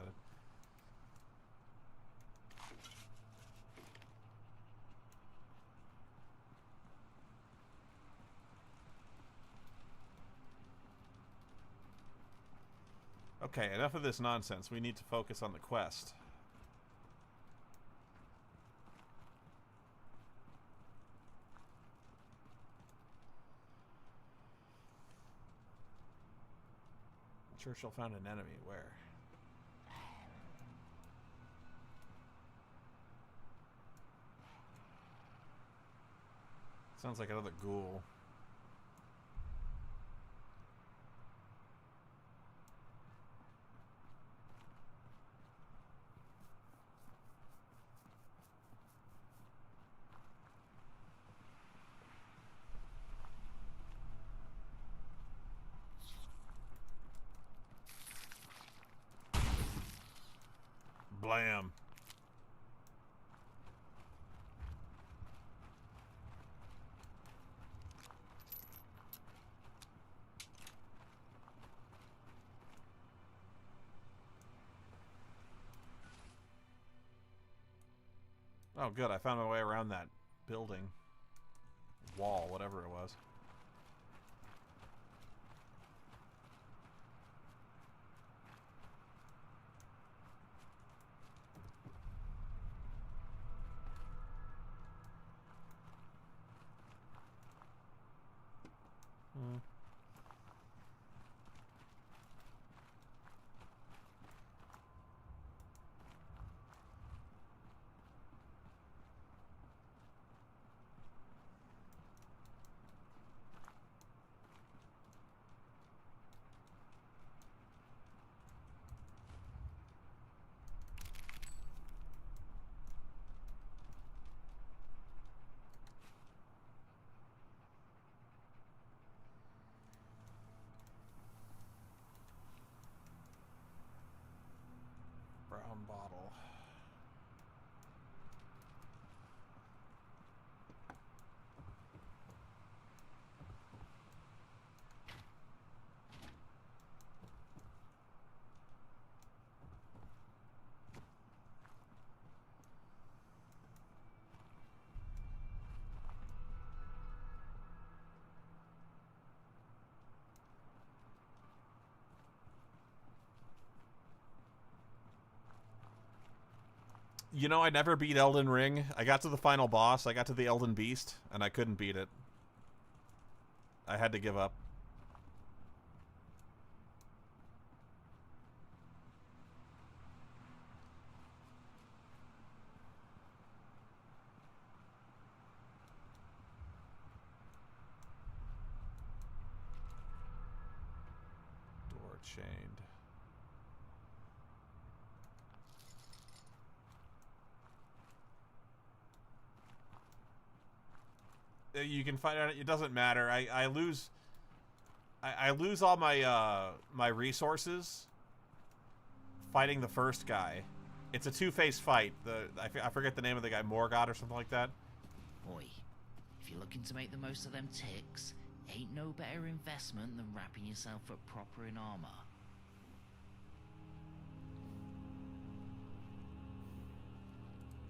Okay, enough of this nonsense. We need to focus on the quest. Churchill found an enemy. Where? Sounds like another ghoul. Blam. Oh, good. I found my way around that building. Wall, whatever it was. Brown bottle. You know, I never beat Elden Ring. I got to the final boss. I got to the Elden Beast, and I couldn't beat it. I had to give up. Door chained. You can find out. It doesn't matter. I lose all my my resources fighting the first guy. It's a two-phase fight. I forget the name of the guy, Morgoth or something like that. Oi, if you're looking to make the most of them ticks, ain't no better investment than wrapping yourself up proper in armor.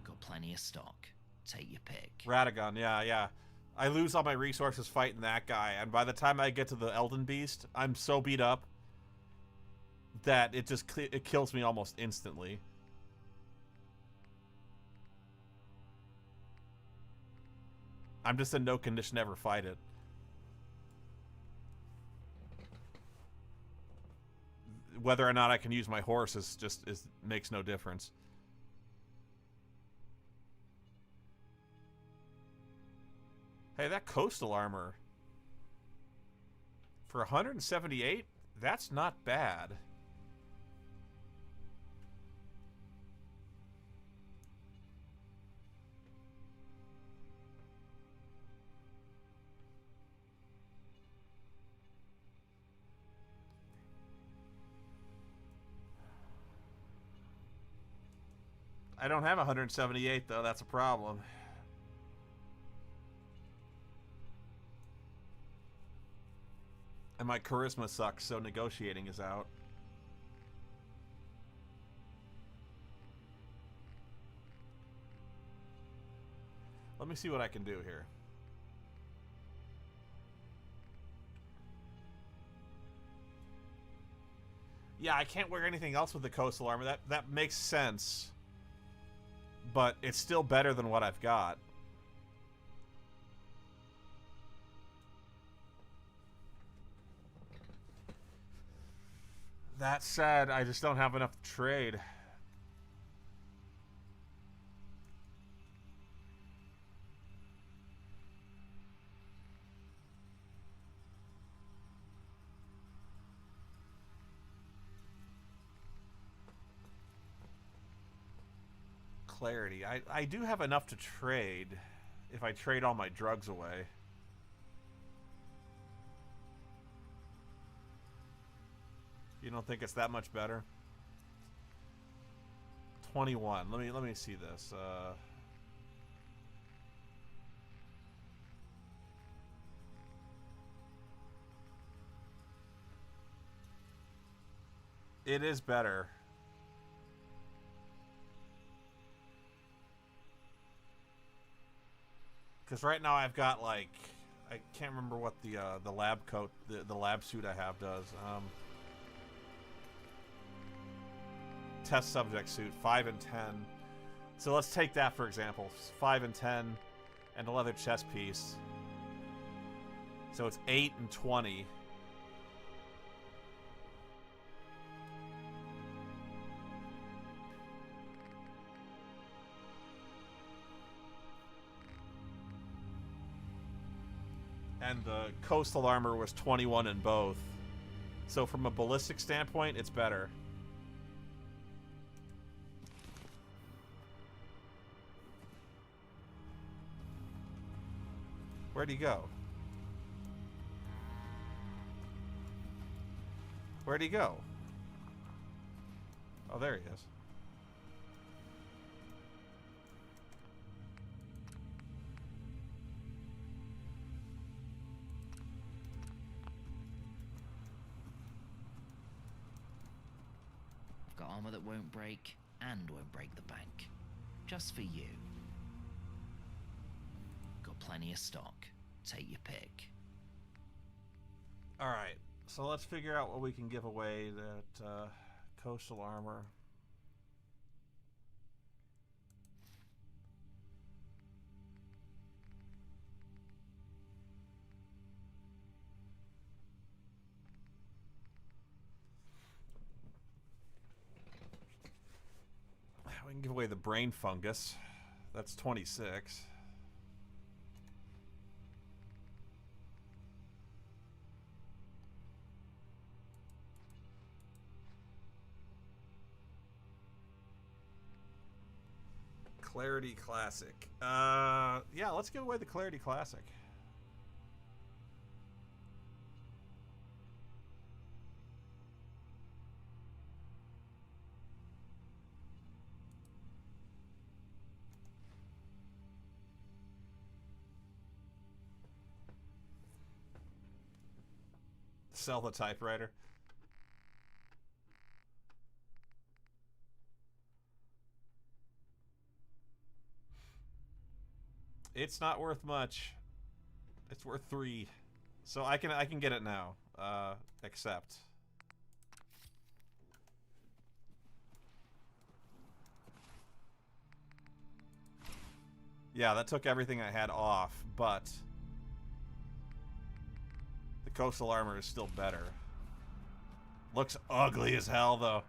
Got plenty of stock. Take your pick. Radagon, yeah. I lose all my resources fighting that guy, and by the time I get to the Elden Beast, I'm so beat up that it kills me almost instantly. I'm just in no condition to ever fight it. Whether or not I can use my horse makes no difference. Hey, that coastal armor for 178, that's not bad. I don't have 178 though, that's a problem. And my charisma sucks, so negotiating is out. Let me see what I can do here. Yeah, I can't wear anything else with the coastal armor. That makes sense. But it's still better than what I've got. That said, I just don't have enough to trade. Clarity. I do have enough to trade if I trade all my drugs away. You don't think it's that much better? 21. Let me see this. It is better. Because right now I've got like, I can't remember what the lab coat, the lab suit I have does. Test subject suit, 5 and 10. So let's take that for example. 5 and 10, and a leather chest piece. So it's 8 and 20. And the coastal armor was 21 in both. So from a ballistic standpoint, it's better. Where'd he go? Where'd he go? Oh, there he is. Got armor that won't break and won't break the bank. Just for you. Got plenty of stock. Take your pick. Alright, so let's figure out what we can give away that coastal armor. We can give away the brain fungus. That's 26. Clarity Classic. Yeah, let's give away the Clarity Classic. Sell the typewriter. It's not worth much. It's worth 3. So I can get it now. Accept. Yeah, that took everything I had off, but the coastal armor is still better. Looks ugly as hell, though.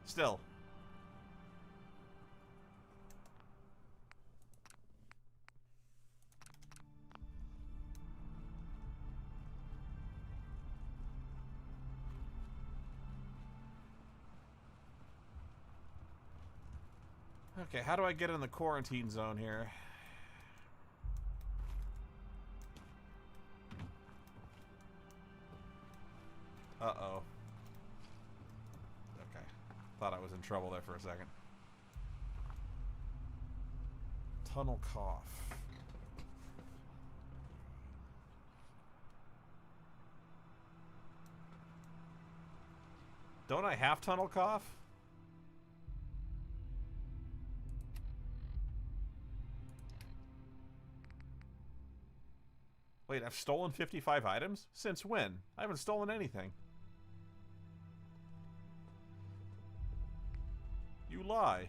Still. Okay, how do I get in the quarantine zone here? Uh-oh. Okay. Thought I was in trouble there for a second. Tunnel cough. Don't I have tunnel cough? Wait, I've stolen 55 items? Since when? I haven't stolen anything. You lie.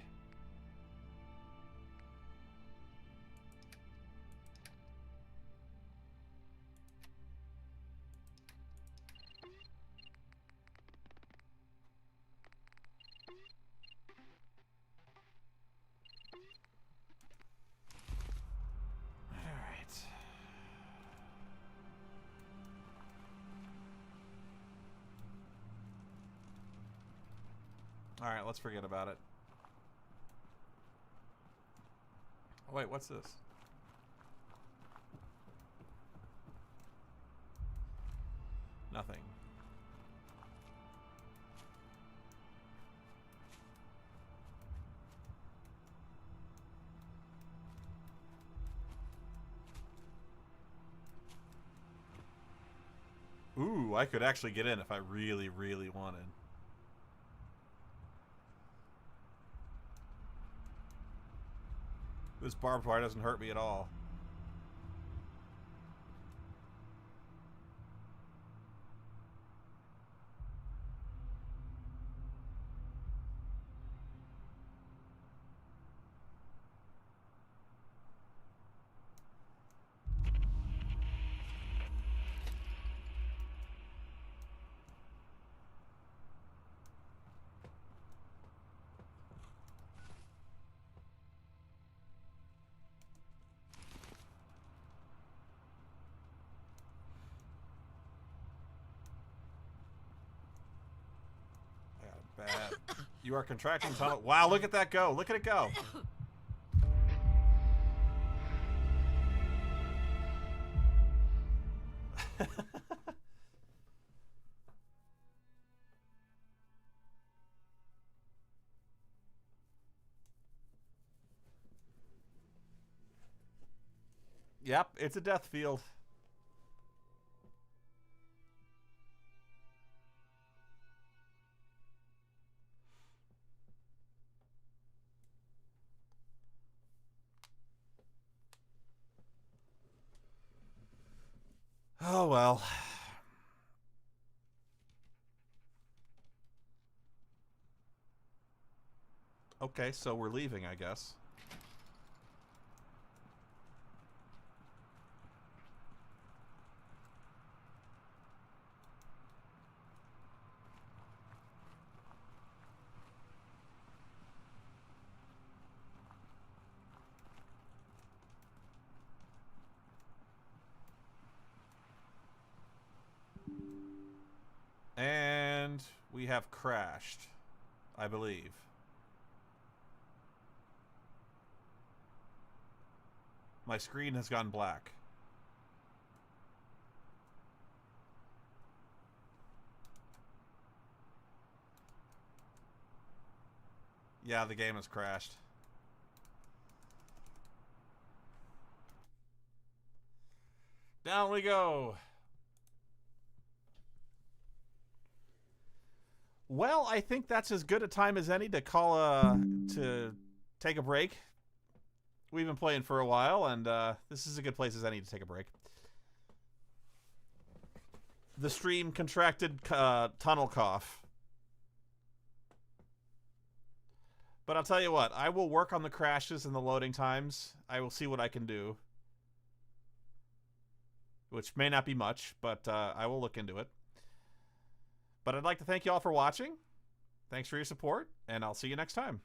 Alright, let's forget about it. Oh, wait, what's this? Nothing. Ooh, I could actually get in if I really, really wanted. This barbed wire doesn't hurt me at all. Bad. You are contracting tunnel. Wow, look at that go. Look at it go. Yep, it's a death field. Oh, well. Okay, so we're leaving, I guess. And we have crashed, I believe. My screen has gone black. Yeah, the game has crashed. Down we go. Well, I think that's as good a time as any to call to take a break. We've been playing for a while, and this is a good place as any to take a break. The stream contracted tunnel cough. But I'll tell you what, I will work on the crashes and the loading times. I will see what I can do. Which may not be much, but I will look into it. But I'd like to thank you all for watching. Thanks for your support, and I'll see you next time.